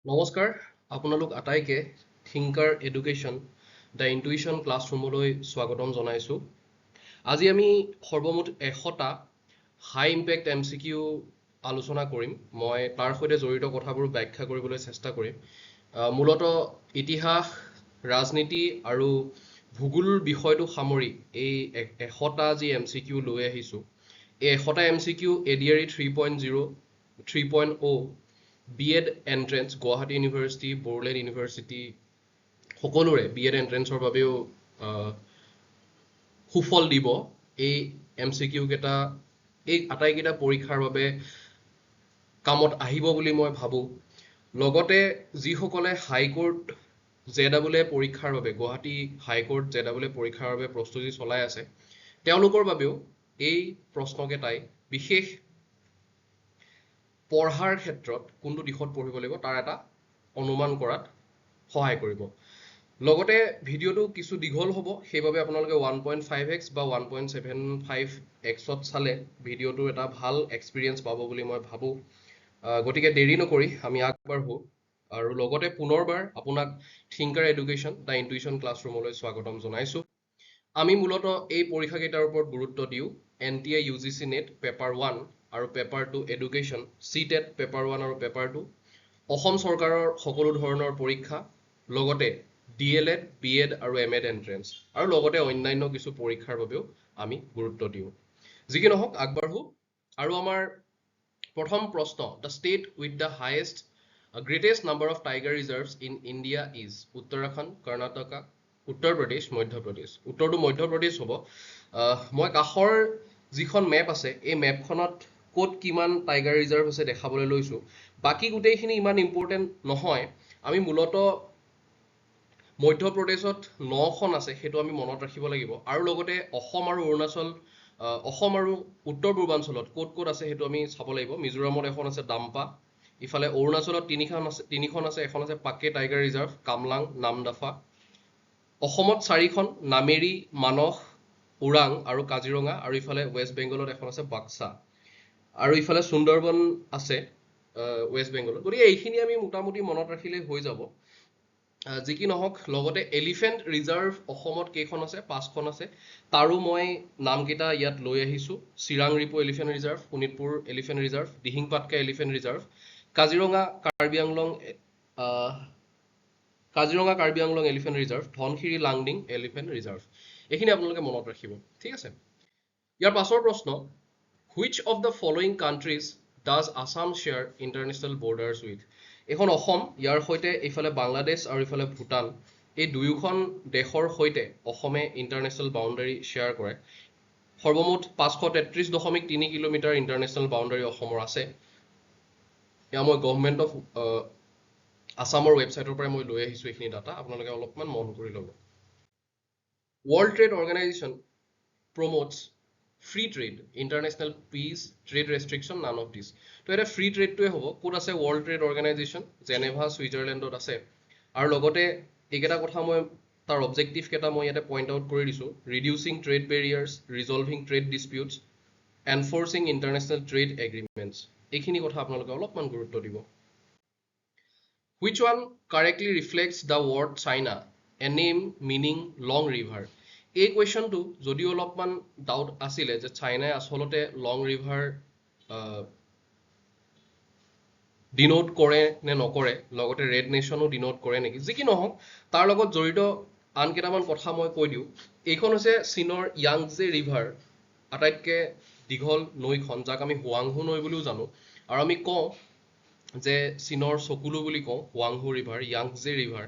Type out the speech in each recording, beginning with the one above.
নমস্কাৰ আপোনালোক আটাইকে থিংকাৰ এডুকেশ্যন দ্য ইনটুইশ্যন ক্লাছৰুমলৈ স্বাগতম জনাইছোঁ। আজি আমি সৰ্বমুঠ 100টা হাই ইম্পেক্ট MCQ আলোচনা কৰিম। মই তাৰ সৈতে জড়িত কথাবোৰ ব্যাখ্যা কৰিবলৈ চেষ্টা কৰিম। মূলতঃ ইতিহাস, ৰাজনীতি আৰু ভূগোল বিষয়টো সামৰি এই 100টা যি MCQ লৈ আহিছোঁ, এই 100টা MCQ ADRE 3.0, 3.0 B.Ed entrance Guwahati university, Bodoland university সকলোৰে B.Ed এন্ট্ৰেন্সৰ বাবেও সুফল দিব। এই MCQ কেইটা এই আটাইকেইটা পৰীক্ষাৰ বাবে কামত আহিব বুলি মই ভাবোঁ। লগতে যিসকলে হাইকোৰ্ট JEE পৰীক্ষাৰ বাবে গুৱাহাটী হাইকোৰ্ট JEE পৰীক্ষাৰ বাবে প্ৰস্তুতি চলাই আছে, তেওঁলোকৰ বাবেও এই প্ৰশ্নকেইটাই বিশেষ পঢ়াৰ ক্ষেত্ৰত কোনটো দিশত পঢ়িব লাগিব তাৰ এটা অনুমান কৰাত সহায় কৰিব। লগতে ভিডিঅ'টো কিছু দীঘল হ'ব, সেইবাবে আপোনালোকে 1.5x বা 1.75xত চালে ভিডিঅ'টো এটা ভাল এক্সপিৰিয়েঞ্চ পাব বুলি মই ভাবোঁ। গতিকে দেৰি নকৰি আমি আগবাঢ়োঁ আৰু লগতে পুনৰবাৰ আপোনাক থিংকাৰ এডুকেশ্যন দ্য ইনটুইশ্যন ক্লাছৰুমলৈ স্বাগতম জনাইছোঁ। আমি মূলতঃ এই পৰীক্ষাকেইটাৰ ওপৰত গুৰুত্ব দিওঁ। NTA UGC NET পেপাৰ 1 আৰু পেপাৰ 2 এডুকেশ্যন, CTET পেপাৰ 1 আৰু পেপাৰ 2, অসম চৰকাৰৰ সকলো ধৰণৰ পৰীক্ষা, লগতে DLED, B.Ed আৰু M.Ed এন্ট্ৰেন্স, আৰু লগতে অন্যান্য কিছু পৰীক্ষাৰ বাবেও আমি গুৰুত্ব দিওঁ। যি কি নহওক আগবাঢ়োঁ আৰু আমাৰ প্ৰথম প্ৰশ্ন, the state with the highest greatest number of tiger reserves in India is Uttarakhand, Karnataka, Uttar Pradesh, Madhya Pradesh. উত্তৰটো মধ্যপ্ৰদেশ হ'ব। মই কাষৰ যিখন মেপ আছে এই মেপখনত ক'ত কিমান টাইগাৰ ৰিজাৰ্ভ আছে দেখাবলৈ লৈছোঁ। বাকী গোটেইখিনি ইমান ইম্পৰ্টেণ্ট নহয়। আমি মূলতঃ মধ্যপ্ৰদেশত 9খন আছে, সেইটো আমি মনত ৰাখিব লাগিব। আৰু লগতে অসম আৰু অৰুণাচল, অসম আৰু উত্তৰ পূৰ্বাঞ্চলত ক'ত ক'ত আছে সেইটো আমি চাব লাগিব। মিজোৰামত এখন আছে ডাম্পা, ইফালে অৰুণাচলত তিনিখন আছে, এখন আছে পাকে টাইগাৰ ৰিজাৰ্ভ, কামলাং, নামদাফা। অসমত 4খন, নামেৰি, মানস, ওৰাং আৰু কাজিৰঙা, আৰু ইফালে ৱেষ্ট বেংগলত এখন আছে বাক্সা, আৰু ইফালে সুন্দৰবন আছে ৱেষ্ট বেংগলত। গতিকে এইখিনি আমি মোটামুটি মনত ৰাখিলে হৈ যাব। যি কি নহওক, লগতে এলিফেণ্ট ৰিজাৰ্ভ অসমত কেইখন আছে? 5খন আছে। তাৰো মই নামকেইটা ইয়াত লৈ আহিছোঁ। Chirang Ripu elephant reserve, Sonitpur elephant reserve, Dihing Patkai elephant reserve, Kaziranga Karbi Anglong elephant reserve, Dhansiri Lungding elephant reserve. এইখিনি আপোনালোকে মনত ৰাখিব, ঠিক আছে? ইয়াৰ পাছৰ প্ৰশ্ন, which of the following countries does Assam share international borders with? এখন অসম, ইয়াৰ সৈতে এইফালে বাংলাদেশ আৰু ইফালে ভূটান, এই দুয়োখন দেশৰ সৈতে অসমে ইণ্টাৰনেশ্যনেল বাউণ্ডাৰী শ্বেয়াৰ কৰে। সৰ্বমুঠ 533.3 কিলোমিটাৰ ইণ্টাৰনেশ্যনেল বাউণ্ডাৰী অসমৰ আছে। এয়া মই গভৰ্ণমেণ্ট অফ আছামৰ ৱেবছাইটৰ পৰাই মই লৈ আহিছোঁ এইখিনি ডাটা, আপোনালোকে অলপমান মন কৰি ল'ব। World trade organisation promotes free trade, international peace, trade restriction, none of these. তো এটা ফ্ৰী ট্ৰেডটোৱে হ'ব। ক'ত আছে ৱৰ্ল্ড ট্ৰেড অৰ্গেনাইজেশ্যন? জেনেভা, ছুইজাৰলেণ্ডত আছে। আৰু লগতে এইকেইটা কথা মই তাৰ অবজেক্টিভ কেইটা মই ইয়াতে পইণ্ট আউট কৰি দিছোঁ। Reducing trade barriers, resolving trade disputes, enforcing international trade agreements. এইখিনি কথা আপোনালোকে অলপমান গুৰুত্ব দিব। Which one correctly reflects the word China, a name meaning long river? এই কুৱেশ্যনটো যদিও অলপমান ডাউট আছিলে যে চাইনাই আচলতে লং ৰিভাৰ ডিনোট কৰে নে নকৰে, লগতে ৰেড নেশ্যনো ডিনোট কৰে নেকি, যি কি নহওক তাৰ লগত জড়িত আন কেইটামান কথা মই কৈ দিওঁ। এইখন হৈছে চীনৰ য়াংজে ৰিভাৰ, আটাইতকৈ দীঘল নৈখন, যাক আমি হুৱাংহু নৈ বুলিও জানো। আৰু আমি কওঁ যে চীনৰ চকুলো বুলি কওঁ হুৱাংহু ৰিভাৰ, য়াংজে ৰিভাৰ।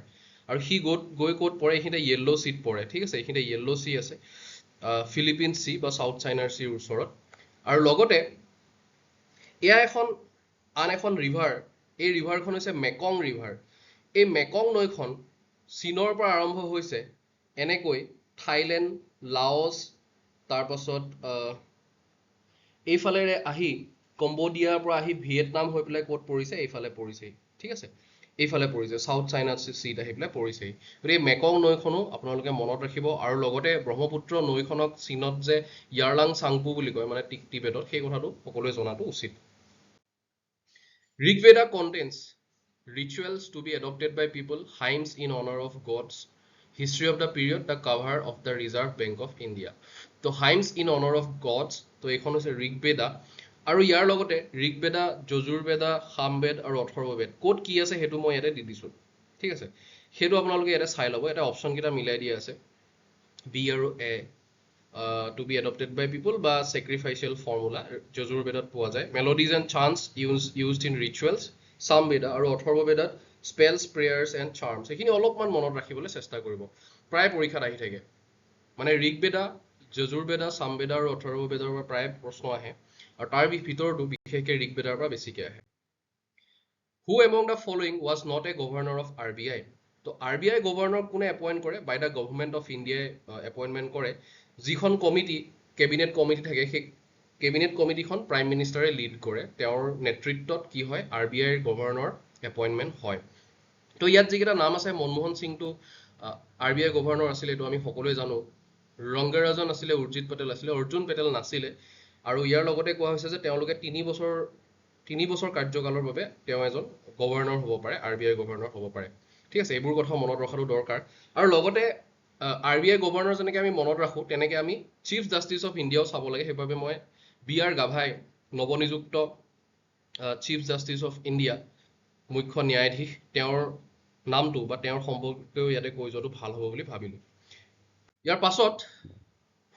আৰু সি গৈ ক'ত পৰে? এইখিনিতে য়েল্ল' চিত পৰে, ঠিক আছে? এইখিনিতে য়েল্ল' চি আছে, ফিলিপিন চি বা চাউথ চাইনাৰ চিৰ ওচৰত। আৰু লগতে এয়া আন এখন ৰিভাৰ, এই ৰিভাৰখন হৈছে মেকং ৰিভাৰ। এই মেকং নৈখন চীনৰ পৰা আৰম্ভ হৈছে এনেকৈ থাইলেণ্ড, লাওছ, তাৰপাছত এইফালেৰে আহি কম্বোডিয়াৰ পৰা আহি ভিয়েটনাম হৈ পেলাই ক'ত পৰিছে? এইফালে পৰিছেহি, ঠিক আছে? এইফালে পৰিছে, চাউথ চাইনা চিত আহি পেলাই পৰিছেহি। গতিকে মেকং নৈখনো আপোনালোকে মনত ৰাখিব। আৰু লগতে ব্ৰহ্মপুত্ৰ নৈখনক চীনত যে ইয়াৰলাং চাংপু বুলি কয়, মানে টিবেটত, সেই কথাটো সকলোৱে জনাটো উচিত। Rigveda contains rituals to be adopted by people, hymns in honor of gods, history of the period, the cover of the Reserve Bank of India. তো hymns in honor of gods, তো এইখন হৈছে ঋগবেদা আৰু ইয়াৰ লগতে ঋগবেদা, যজুৰবেদা, সামবেদ আৰু অথৰ্ববেদ ক'ত কি আছে সেইটো মই ইয়াতে দি দিছোঁ। ঠিক আছে, সেইটো আপোনালোকে ইয়াতে চাই ল'ব। এটা অপশ্যন কেইটা মিলাই দিয়া আছে, বি আৰু এ, to be adopted by people বা sacrificial formula যজুৰবেদত পোৱা যায়। melodies and chants used in rituals, Samaveda আৰু অথৰ্ববেদাত spells, prayers and charms। এইখিনি অলপমান মনত ৰাখিবলৈ চেষ্টা কৰিব, প্ৰায় পৰীক্ষাত আহি থাকে। মানে ঋগবেদা, যজুৰবেদা, সামবেদা আৰু অথৰ্ববেদৰ পৰা প্ৰায় প্ৰশ্ন আহে, আৰু তাৰ ভিতৰতো বিশেষকৈ ঋগবেদাৰ পৰা বেছিকৈ আহে। Who among the following was not a governor of RBI? তো RBI গভৰ্ণৰ কোনে এপইণ্ট কৰে? বাই দ্য গভৰ্ণমেণ্ট অফ ইণ্ডিয়াই এপইণ্টমেণ্ট কৰে। যিখন কমিটি, কেবিনেট কমিটি থাকে, সেই কেবিনেট কমিটিখন প্ৰাইম মিনিষ্টাৰে লিড কৰে। তেওঁৰ নেতৃত্বত কি হয়? RBIৰ গভৰ্ণৰ এপইণ্টমেণ্ট হয়। তো ইয়াত যিকেইটা নাম আছে, মনমোহন সিংটো RBI গভৰ্ণৰ আছিলে, এইটো আমি সকলোৱে জানো। ৰংগৰাজন আছিলে, উৰ্জিত পেটেল আছিলে, অৰ্জুন পেটেল নাছিলে। আৰু ইয়াৰ লগতে কোৱা হৈছে যে তেওঁলোকে 3 বছৰ কাৰ্যকালৰ বাবে তেওঁ এজন গভৰ্ণৰ হ'ব পাৰে, RBI গভৰ্ণৰ হ'ব পাৰে। ঠিক আছে, এইবোৰ কথা মনত ৰখাটো দৰকাৰ। আৰু লগতে RBI গভৰ্ণৰ যেনেকৈ আমি মনত ৰাখোঁ, তেনেকৈ আমি চিফ জাষ্টিচ অফ ইণ্ডিয়াও চাব লাগে। সেইবাবে মই BR গাভাই, নৱনিযুক্ত চিফ জাষ্টিচ অফ ইণ্ডিয়া, মুখ্য ন্যায়াধীশ, তেওঁৰ নামটো বা তেওঁৰ সম্পৰ্কেও ইয়াতে কৈ যোৱাটো ভাল হ'ব বুলি ভাবিলোঁ। ইয়াৰ পাছত,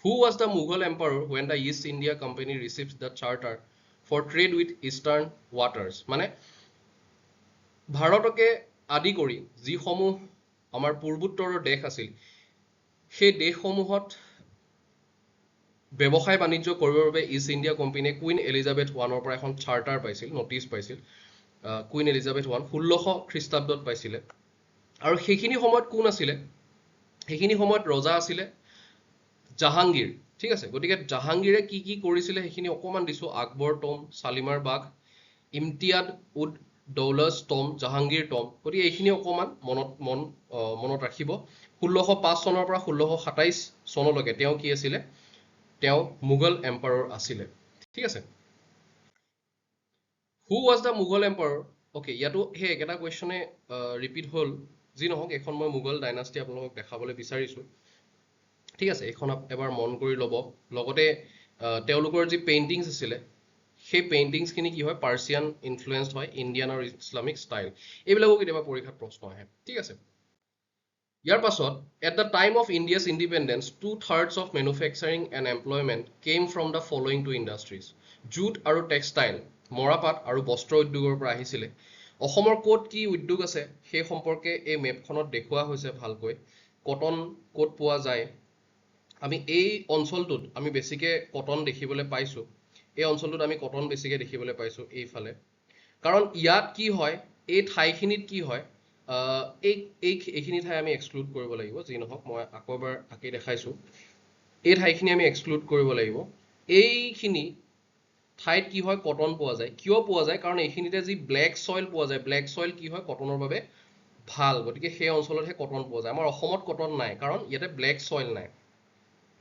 who was the Mughal emperor when the East India Company received the charter for trade with eastern waters? মানে ভাৰতকে আদি কৰি যিসমূহ আমাৰ পূৰ্বোত্তৰৰ দেশ আছিল, সেই দেশসমূহত ব্যৱসায় বাণিজ্য কৰিবৰ বাবে ইষ্ট ইণ্ডিয়া কোম্পানীয়ে কুইন এলিজাবেথ ওৱানৰ পৰা এখন চাৰ্টাৰ পাইছিল, নটিচ পাইছিল। কুইন এলিজাবেথ ওৱান 1600 খ্ৰীষ্টাব্দত পাইছিলে। আৰু সেইখিনি সময়ত কোন আছিলে? সেইখিনি সময়ত ৰজা আছিলে জাহাংগীৰ। ঠিক আছে, গতিকে জাহাংগীৰে কি কি কৰিছিলে সেইখিনি অকণমান দিছোঁ। আকবৰ টম, শালিমাৰ বাগ, ইমতিয়াদ উদ দৌলছ টম, জাহাংগীৰ টম। গতিকে এইখিনি অকণমান মনত ৰাখিব। 1605 চনৰ পৰা 1627 চনলৈকে তেওঁ কি আছিলে? তেওঁ মোগল এম্পায়াৰ আছিলে। ঠিক আছে, who was the Mughal empire? Okay, ইয়াতো সেই একেটা কুৱেশ্যনে ৰিপিট হ'ল। যি নহওক, এখন মই মোগল ডাইনাষ্টি আপোনালোকক দেখাবলৈ বিচাৰিছোঁ। ঠিক আছে, এইখন এবাৰ মন কৰি ল'ব। লগতে তেওঁলোকৰ যি পেইণ্টিংছ আছিলে, সেই পেইণ্টিংছখিনি কি হয়? পাৰ্চিয়ান ইনফ্লুৱেঞ্চড হয়, ইণ্ডিয়ান আৰু ইছলামিক ষ্টাইল। এইবিলাকো কেতিয়াবা পৰীক্ষাত প্ৰশ্ন আহে। ঠিক আছে, ইয়াৰ পাছত, at the time of India's independence 2/3 of manufacturing and employment came from the following two industries. Jute আৰু টেক্সটাইল, মৰাপাট আৰু বস্ত্ৰ উদ্যোগৰ পৰা আহিছিলে। অসমৰ ক'ত কি উদ্যোগ আছে সেই সম্পৰ্কে এই মেপখনত দেখুওৱা হৈছে ভালকৈ। কটন ক'ত পোৱা যায়? আমি এই অঞ্চলটোত আমি বেছিকৈ কটন দেখিবলৈ পাইছোঁ। এই অঞ্চলটোত আমি কটন বেছিকৈ দেখিবলৈ পাইছোঁ এইফালে। কাৰণ ইয়াত কি হয়, এই ঠাইখিনিত কি হয়, এইখিনি ঠাই আমি এক্সক্লুড কৰিব লাগিব। যি নহওক, মই আকৌ এবাৰ আঁকি দেখাইছোঁ। এই ঠাইখিনি আমি এক্সক্লুড কৰিব লাগিব। এইখিনি ঠাইত কি হয়? কটন পোৱা যায়। কিয় পোৱা যায়? কাৰণ এইখিনিতে যি ব্লেক চইল পোৱা যায়, ব্লেক চইল কি হয়? কটনৰ বাবে ভাল। গতিকে সেই অঞ্চলতহে কটন পোৱা যায়। আমাৰ অসমত কটন নাই, কাৰণ ইয়াতে ব্লেক চইল নাই।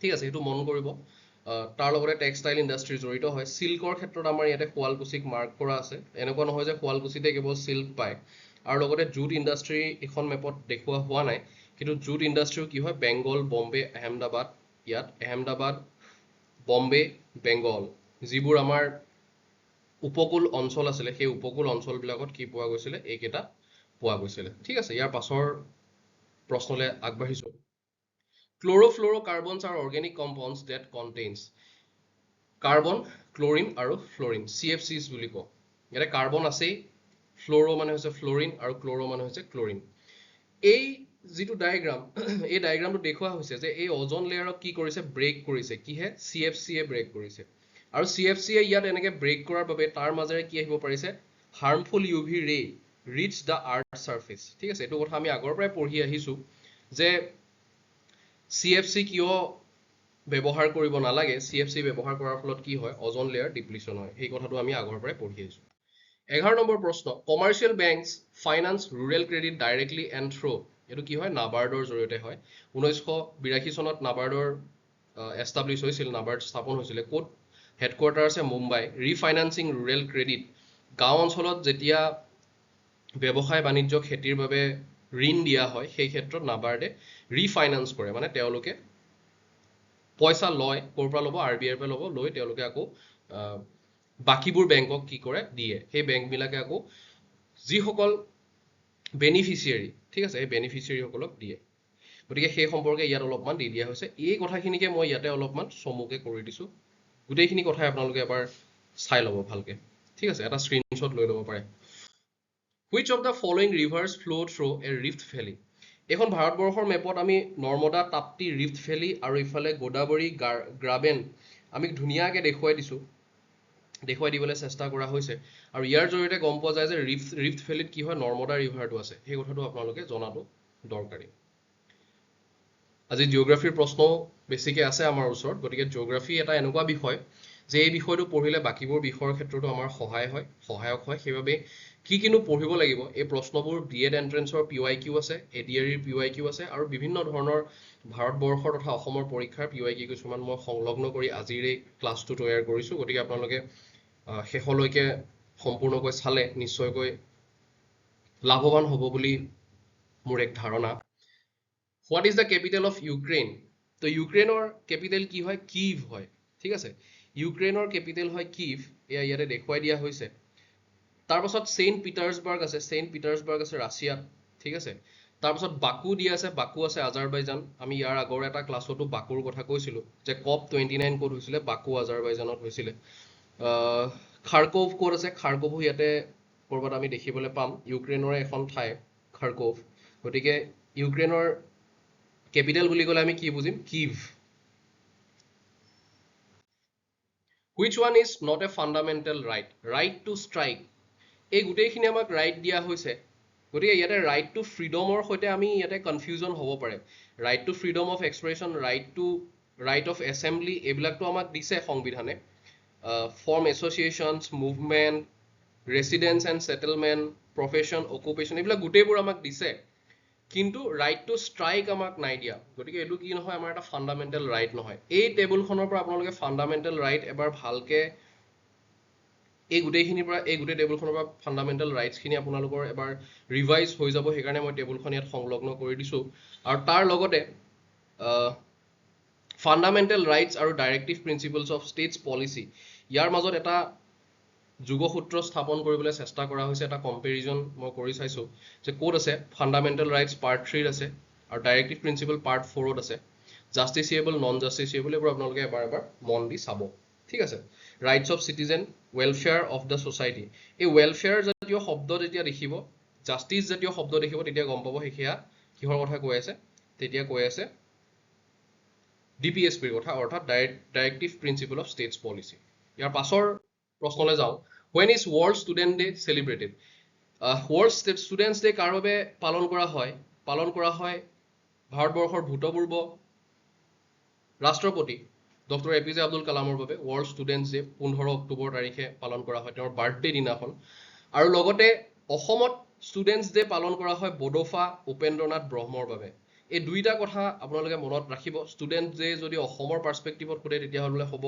ঠিক আছে, সেইটো মন কৰিব। তাৰ লগতে টেক্সটাইল ইণ্ডাষ্ট্ৰি জড়িত হয়। চিল্কৰ ক্ষেত্ৰত আমাৰ ইয়াতে শুৱালকুছিক মাৰ্ক কৰা আছে। এনেকুৱা নহয় যে শুৱালকুছিতে কেৱল চিল্ক পায়। আৰু লগতে জুট ইণ্ডাষ্ট্ৰি এখন মেপত দেখুওৱা হোৱা নাই, কিন্তু জুট ইণ্ডাষ্ট্ৰিও কি হয়? বেংগল, বম্বে, আহমেদাবাদ, ইয়াত আহমেদাবাদ, বম্বে, বেংগল, যিবোৰ আমাৰ উপকূল অঞ্চল আছিলে, সেই উপকূল অঞ্চলবিলাকত কি পোৱা গৈছিলে? এইকেইটা পোৱা গৈছিলে। ঠিক আছে, ইয়াৰ পাছৰ প্ৰশ্নলৈ আগবাঢ়িছোঁ। Chlorofluorocarbons are organic compounds that contains carbon, chlorine আৰু ফ্লৰিন, CFCs বুলি কওঁ। ইয়াতে কাৰ্বন আছেই, ফ্ল'ৰ মানে হৈছে ফ্লৰিন, আৰু ক্ল'ৰ মানে হৈছে ক্লৰিন। এই যিটো ডায়েগ্ৰাম, এই ডায়েগ্ৰামটো দেখুওৱা হৈছে যে এই অজন লেয়াৰক কি কৰিছে? ব্ৰেক কৰিছে। কিহে? CFCয়ে ব্ৰেক কৰিছে। আৰু CFCয়ে ইয়াত এনেকৈ ব্ৰেক কৰাৰ বাবে তাৰ মাজেৰে কি আহিব পাৰিছে? হাৰ্মফুল UV ৰে ৰিচ দ্য আৰ্থ ছাৰ্ফেচ। ঠিক আছে, এইটো কথা আমি আগৰ পৰাই পঢ়ি আহিছোঁ যে CFC কিয় ব্যৱহাৰ কৰিব নালাগে। CFC ব্যৱহাৰ কৰাৰ ফলত কি হয়? অজন লেয়াৰ ডিপ্লিশ্যন হয়। সেই কথাটো আমি আগৰ পৰাই পঢ়ি আহিছোঁ। 11 নম্বৰ প্ৰশ্ন, commercial banks finance rural credit directly and through. এইটো কি হয়? নাবাৰ্ডৰ জৰিয়তে হয়। 1982 চনত নাবাৰ্ডৰ এষ্টাব্লিছ হৈছিল, নাবাৰ্ড স্থাপন হৈছিলে। ক'ত? হেডকোৱাৰ্টাৰ আছে মুম্বাই। ৰিফাইনেন্সিং ৰুৰেল ক্ৰেডিট, গাঁও অঞ্চলত যেতিয়া ব্যৱসায় বাণিজ্য খেতিৰ বাবে ঋণ দিয়া হয় সেই ক্ষেত্ৰত নাবাৰ্ডে ৰিফাইনান্স কৰে মানে তেওঁলোকে পইচা লয় ক'ৰ পৰা ল'ব RBIৰ পৰা ল'ব লৈ তেওঁলোকে আকৌ বাকিবোৰ বেংকক কি কৰে দিয়ে সেই বেংকবিলাকে আকৌ যিসকল বেনিফিচিয়াৰী ঠিক আছে এই বেনিফিচিয়াৰীসকলক দিয়ে গতিকে সেই সম্পৰ্কে ইয়াত অলপমান দি দিয়া হৈছে এই কথাখিনিকে মই ইয়াতে অলপমান চমুকে কৰি দিছোঁ গোটেইখিনি কথাই আপোনালোকে এবাৰ চাই ল'ব ভালকে ঠিক আছে এটা স্ক্ৰীনশ্বট লৈ ল'ব পাৰে Which of the following rivers flow through a rift valley এখন ভাৰতবৰ্ষৰ মেপত আমি নৰ্মদা তাপ্তি ৰিফ্ট ভেলী আৰু ইফালে গোদাবৰী গ্ৰাবেন আমি ধুনীয়াকৈ দেখুৱাই দিবলৈ চেষ্টা কৰা হৈছে আৰু ইয়াৰ জৰিয়তে গম পোৱা যায় যে ৰিফ্ট ভেলীত কি হয় নৰ্মদা ৰিভাৰটো আছে সেই কথাটো আপোনালোকে জনাটো দৰকাৰী আজি জিঅ'গ্ৰাফিৰ প্ৰশ্নও বেছিকৈ আছে আমাৰ ওচৰত গতিকে জিঅ'গ্ৰাফি এটা এনেকুৱা বিষয় যে এই বিষয়টো পঢ়িলে বাকীবোৰ বিষয়ৰ ক্ষেত্ৰতো আমাৰ সহায়ক হয় সেইবাবে কি কিনো পঢ়িব লাগিব এই প্ৰশ্নবোৰ বিএড এন্ট্ৰেন্সৰ PYQ আছে ADREৰ PYQ আছে আৰু বিভিন্ন ধৰণৰ ভাৰতবৰ্ষৰ তথা অসমৰ পৰীক্ষাৰ PYQ কিছুমান মই সংলগ্ন কৰি আজিৰ এই ক্লাছটো তৈয়াৰ কৰিছোঁ গতিকে আপোনালোকে শেষলৈকে সম্পূৰ্ণকৈ চালে নিশ্চয়কৈ লাভৱান হ'ব বুলি মোৰ এক ধাৰণা What is the capital of Ukraine? তো ইউক্ৰেইনৰ কেপিটেল কি হয় কিভ হয় ঠিক আছে ইউক্ৰেইনৰ কেপিটেল হয় কিভ এয়া ইয়াতে দেখুৱাই দিয়া হৈছে তাৰপাছত সেইণ্ট পিটাৰ্ছবাৰ্গ আছে ৰাছিয়াত ঠিক আছে তাৰপাছত বাকু দিয়া আছে বাকু আছে আজাৰবাইজান আমি ইয়াৰ আগৰ এটা ক্লাছতো বাকুৰ কথা কৈছিলোঁ যে COP29 ক'ত হৈছিলে বাকু আজাৰবাইজানত হৈছিলে খাৰ্কভ ক'ত আছে খাৰ্কভো ইয়াতে ক'ৰবাত আমি দেখিবলৈ পাম ইউক্ৰেইনৰ এখন ঠাই খাৰ্কভ গতিকে ইউক্ৰেইনৰ কেপিটেল বুলি ক'লে আমি কি বুজিম Kyiv Which one is not a fundamental right to strike এই গোটেইখিনি আমাক ৰাইট দিয়া হৈছে গতিকে ইয়াতে ৰাইট টু ফ্ৰীডমৰ সৈতে আমি ইয়াতে কনফিউজন হ'ব পাৰে right to freedom of expression write off assembly এইবিলাকতো আমাক দিছে সংবিধানে form associations movement residence and settlement profession occupation এইবিলাক গোটেইবোৰ আমাক দিছে কিন্তু ৰাইট টু ষ্ট্ৰাইক আমাক নাই দিয়া গতিকে এইটো কি নহয় আমাৰ এটা ফাণ্ডামেণ্টেল ৰাইট নহয় এই টেবুলখনৰ পৰা আপোনালোকে ফাণ্ডামেণ্টেল ৰাইট এবাৰ ভালকে এই গোটেই টেবুলখনৰ পৰা ফাণ্ডামেণ্টেল ৰাইটছখিনি আপোনালোকৰ এবাৰ ৰিভাইজ হৈ যাব সেইকাৰণে মই টেবুলখন ইয়াত সংলগ্ন কৰি দিছোঁ আৰু তাৰ লগতে ফাণ্ডামেণ্টেল ৰাইটছ আৰু directive principles of states policy ইয়াৰ মাজত এটা যোগসূত্ৰ স্থাপন কৰিবলৈ চেষ্টা কৰা হৈছে এটা কম্পেৰিজন মই কৰি চাইছোঁ যে ক'ত আছে ফাণ্ডামেণ্টেল ৰাইটছ পাৰ্ট 3 আছে আৰু ডাইৰেক্টিভ প্ৰিন্সিপল পাৰ্ট 4 আছে জাষ্টিচিয়েবল নন জাষ্টিচিয়েবল এইবোৰ আপোনালোকে এবাৰ মন দি চাব ঠিক আছে rights of citizen welfare of the society এই ৱেলফেয়াৰ জাতীয় শব্দ যেতিয়া দেখিব জাষ্টিচ জাতীয় শব্দ দেখিব তেতিয়া গম পাব সেয়া কিহৰ কথা কৈ আছে তেতিয়া কৈ আছে DPSPৰ কথা অৰ্থাৎ directive principle of states policy ইয়াৰ পাছৰ প্ৰশ্নলৈ যাওঁ when is world student day celebrated world students day কাৰ বাবে পালন কৰা হয় ভাৰতবৰ্ষৰ ভূতপূৰ্ব ৰাষ্ট্ৰপতি ডক্টৰ APJ আব্দুল কালামৰ বাবে ওয়াৰ্ল্ড স্টুডেন্টস ডে 15 অক্টোবৰ তাৰিখে পালন কৰা হয় তেওঁৰ বাৰ্থডে দিনাখন আৰু লগতে অসমত স্টুডেন্টস ডে পালন কৰা হয় বডোফা উপেন্দ্ৰনাথ ব্ৰহ্মৰ বাবে এই দুইটা কথা আপোনালোকে মনত ৰাখিব স্টুডেন্টস ডে যদি অসমৰ পাৰ্সপেক্টিভত কৰে তেতিয়া হলে হ'ব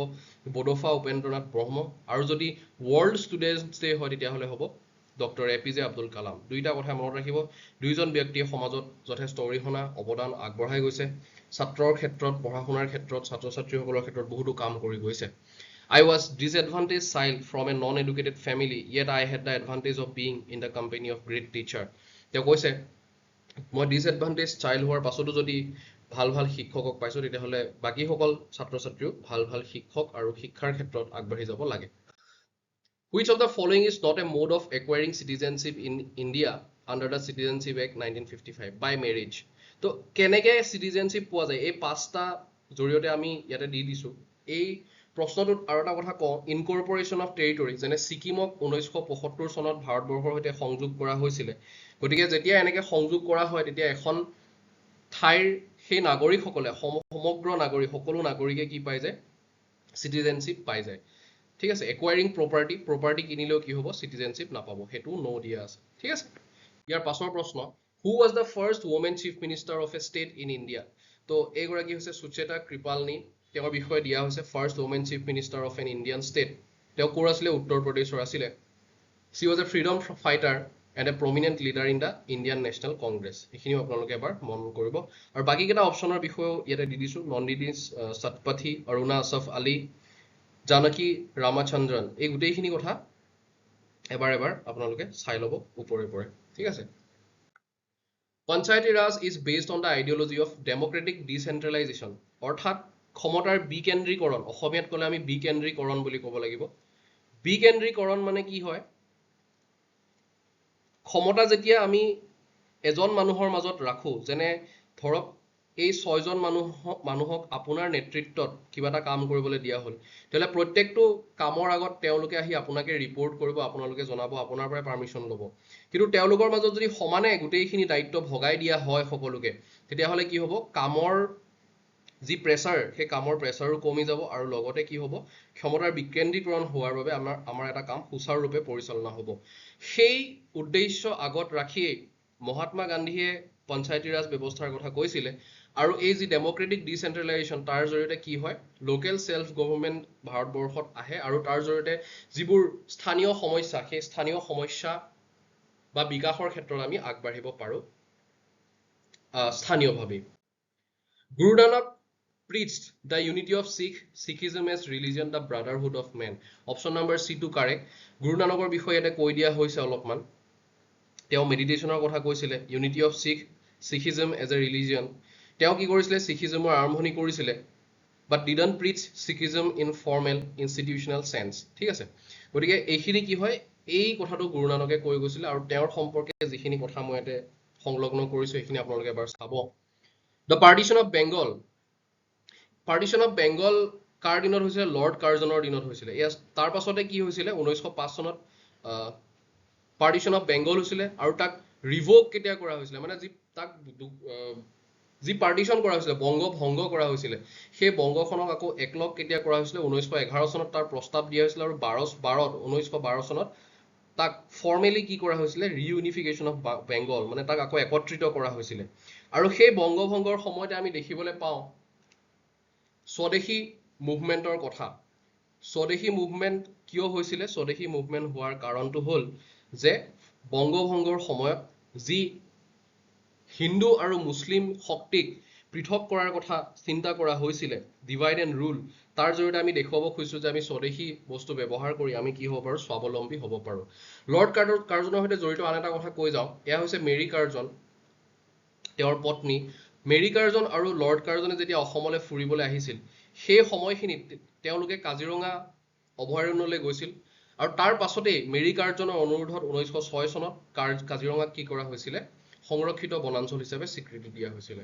বডোফা উপেন্দ্ৰনাথ ব্ৰহ্ম আৰু যদি ওয়াৰ্ল্ড স্টুডেন্টস ডে হয় তেতিয়া হলে হ'ব ডক্টৰ APJ আব্দুল কালাম দুইটা কথা মনত ৰাখিব দুইজন ব্যক্তিয়ে সমাজত যথেষ্ট অৰিহণা অৱদান আগবঢ়াই গৈছে ছাত্ৰৰ ক্ষেত্ৰত পঢ়া শুনাৰ ক্ষেত্ৰত ছাত্ৰ ছাত্ৰীসকলৰ ক্ষেত্ৰত বহুতো কাম কৰি গৈছে I was disadvantaged child from a non-educated family yet I had the advantage of being in the company of great teacher তেওঁ কৈছে মই ডিসএডভান্টেজ চাইল্ড হোৱাৰ পাছতো যদি ভাল শিক্ষকক পাইছো তেতিয়া হলে বাকি সকল ছাত্ৰ ছাত্ৰীও ভাল শিক্ষক আৰু শিক্ষাৰ ক্ষেত্ৰত আগবাঢ়ি যাব লাগে Which of the following is not a mode of acquiring citizenship in India under the Citizenship Act 1955 by marriage তো কেনেকৈ সিটিজেনশিপ পোৱা যায় এই পাঁচটা জৰিয়তে আমি ইয়াতে দি দিছো এই প্ৰশ্নটোত আৰু এটা কথা কওঁ ইনকৰ্পোৰেচন অফ টেৰিটৰি যেনে সিকিমক 1975 চনত ভাৰতবৰ্ষৰ সৈতে সংযোগ কৰা হৈছিল গতিকে যেতিয়া এনেকৈ সংযোগ কৰা হয় তেতিয়া এখন ঠাইৰ সেই নাগৰিকসকলে সমগ্ৰ নাগৰিক সকলো নাগৰিকে কি পায় যায় সিটিজেনশিপ পাই যায় ঠিক আছে একুৱায়াৰিং প্ৰপাৰ্টি কিনিলেও কি হ'ব সিটিজেনশিপ নাপাব হেতু নো দিয়া আছে ঠিক আছে ইয়াৰ পাছৰ প্ৰশ্ন Who was the first woman chief minister of a state in India? তো এগৰাকী হৈছে সুচেতা কৃপালনী তেওঁৰ বিষয়ে দিয়া হৈছে first woman chief minister of an Indian state তেওঁ ক'ৰ আছিলে উত্তৰ প্ৰদেশৰ আছিলে She was a freedom fighter and a prominent leader in the Indian National Congress. এইখিনিও আপোনালোকে এবাৰ মন কৰিব আৰু বাকি কেইটা অপচনৰ বিষয়েও ইয়াতে দি দিছো নন্দিনী সতপথী অৰুণা আসফ আলী জানকী ৰামচন্দ্ৰন এই গোটেইখিনি কথা এবাৰ আপোনালোকে চাই ল'ব ওপৰে ওপৰে ঠিক আছে Panchayati Raj is based on the ideology of democratic decentralization অৰ্থাৎ ক্ষমতাৰ বিকেন্দ্ৰীকৰণ অসমীয়াত ক'লে আমি বিকেন্দ্ৰীকৰণ বুলি ক'ব লাগিব বিকেন্দ্ৰীকৰণ মানে কি হয় ক্ষমতা যেতিয়া আমি এজন মানুহৰ মাজত ৰাখো যেনে ধৰক এই 6 জন মানুহক আপোনাৰ নেতৃত্বত কিবা এটা কাম কৰিবলৈ দিয়া হ'ল তেলে প্ৰত্যেকটো কামৰ আগত তেওঁলোকে আহি আপোনাকে ৰিপৰ্ট কৰিব আপোনালোকে জনাব আপোনাৰ পৰা পাৰমিশন ল'ব কিন্তু তেওঁলোকৰ মাজত যদি সমানে গোটেইখিনি দায়িত্ব ভগাই দিয়া হয় সকলোকে তেতিয়া হলে কি হ'ব কামৰ যি প্ৰেছাৰ সেই কামৰ প্ৰেছাৰো কমি যাব আৰু লগতে কি হ'ব ক্ষমতাৰ বিকেন্দ্ৰীকৰণ হোৱাৰ বাবে আমাৰ এটা কাম সুচাৰুৰূপে পৰিচালনা হ'ব সেই উদ্দেশ্য আগত ৰাখি মহাত্মা গান্ধীয়ে পঞ্চায়তী ৰাজ ব্যৱস্থাৰ কথা কৈছিলে আৰু এই যি ডেমক্ৰেটিক ডিসেন্ট্ৰেলাইজেশন তাৰ জৰিয়তে কি হয় লোকেল সেলফ গভৰ্নমেন্ট ভাৰতবৰ্ষত আহে আৰু তাৰ জৰিয়তে যিবোৰ স্থানীয় সমস্যা সেই স্থানীয় সমস্যা বা বিকাশৰ ক্ষেত্ৰত আমি আগবাঢ়িব পাৰো স্থানীয়ভাৱে Guru Nanak preached the unity of Sikhism as religion, the brotherhood of men. Option number C to correct. Guru Nanakor বিষয়ে এটা কৈ দিয়া হৈছে অলপমান তেওঁ মেডিটেশনৰ কথা কৈছিলে unity of Sikhism as a religion তেওঁ কি কৰিছিলে Sikhismৰ আৰম্ভণি কৰিছিলে but didn't preach Sikhism in formal institutional sense ঠিক আছে গতিকে এইখিনি কি হয় এই কথাটো গুৰু নানকে কৈ গৈছিল আৰু তেওঁৰ সম্পৰ্কে যিখিনি কথা মই এতে সংলগ্ন কৰিছো এইখিনি আপোনালোকে এবাৰ চাব The partition of Bengal কাৰ দিনত হৈছিলে লৰ্ড কাৰ্জনৰ দিনত হৈছিলে ইয়াৰ তাৰ পাছতে কি হৈছিলে 1905 চনত পাৰ্টিশন অফ বেংগল হৈছিলে আৰু তাক ৰিভোক কেতিয়া কৰা হৈছিলে মানে যি পাৰ্টিশন কৰা হৈছিলে বংগ ভংগ কৰা হৈছিলে সেই বংগখনক আকৌ একলগ কেতিয়া কৰা হৈছিলে 1911 চনত তাৰ প্ৰস্তাৱ দিয়া হৈছিল আৰু 1912 চনত তাক ফৰ্মেলি কি কৰা হৈছিলে ৰিউনিফিকেশন অফ বেংগল মানে তাক আকৌ একত্ৰিত কৰা হৈছিলে আৰু সেই বংগভংগৰ সময়তে আমি দেখিবলৈ পাওঁ স্বদেশী মুভমেন্টৰ কথা স্বদেশী মুভমেন্ট কিয় হৈছিলে স্বদেশী মুভমেন্ট হোৱাৰ কাৰণটো হ'ল যে বংগভংগৰ সময়ত যি হিন্দু আৰু মুছলিম শক্তিক পৃথক কৰাৰ কথা চিন্তা কৰা হৈছিলে ডিভাইড এণ্ড ৰুল তাৰ জৰিয়তে আমি দেখুৱাব খুজিছো যে আমি স্বদেশী বস্তু ব্যৱহাৰ কৰি আমি কি হ'ব পাৰো স্বাৱলম্বী হ'ব পাৰো লৰ্ড কাৰ্জনৰ সৈতে জড়িত আন এটা কথা কৈ যাওঁ এয়া হৈছে মেৰী কাৰ্জন তেওঁৰ পত্নী মেৰী কাৰ্জন আৰু লৰ্ড কাৰ্জনে যেতিয়া অসমলৈ ফুৰিবলৈ আহিছিল সেই সময়খিনিত তেওঁলোকে কাজিৰঙা অভয়াৰণ্যলৈ গৈছিল আৰু তাৰ পাছতেই মেৰী কাৰ্জনৰ অনুৰোধত 1906 চনত কাজিৰঙাক কি কৰা হৈছিলে সংৰক্ষিত বনাঞ্চল হিচাপে স্বীকৃতি দিয়া হৈছিল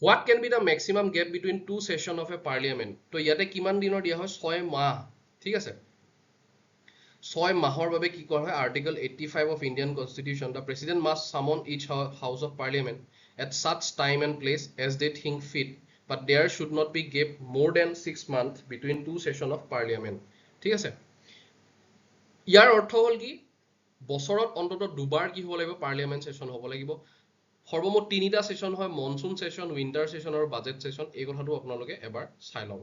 What can be the maximum gap between two sessions of a parliament তো ইয়াতে কিমান দিনৰ দিয়া হয় 6 মাহ ঠিক আছে 6 মাহৰ বাবে কি কৰা হয় article 85 of Indian Constitution the president must summon each house of parliament at such time and place as they think fit but there should not be gap more than 6 months between two sessions of parliament ঠিক আছে ইয়াৰ অৰ্থ হ'ল কি বছৰত অন্তত দুবাৰ কি হ'ব লাগিব পাৰ্লিয়ামেন্ট সেশন হ'ব লাগিব সৰ্বমুঠ তিনিটা সেশন হয় মনসুন সেশন উইন্টাৰ সেশন আৰু বাজেট সেশন এই কথাটো আপোনালোকে এবাৰ চাই ল'ব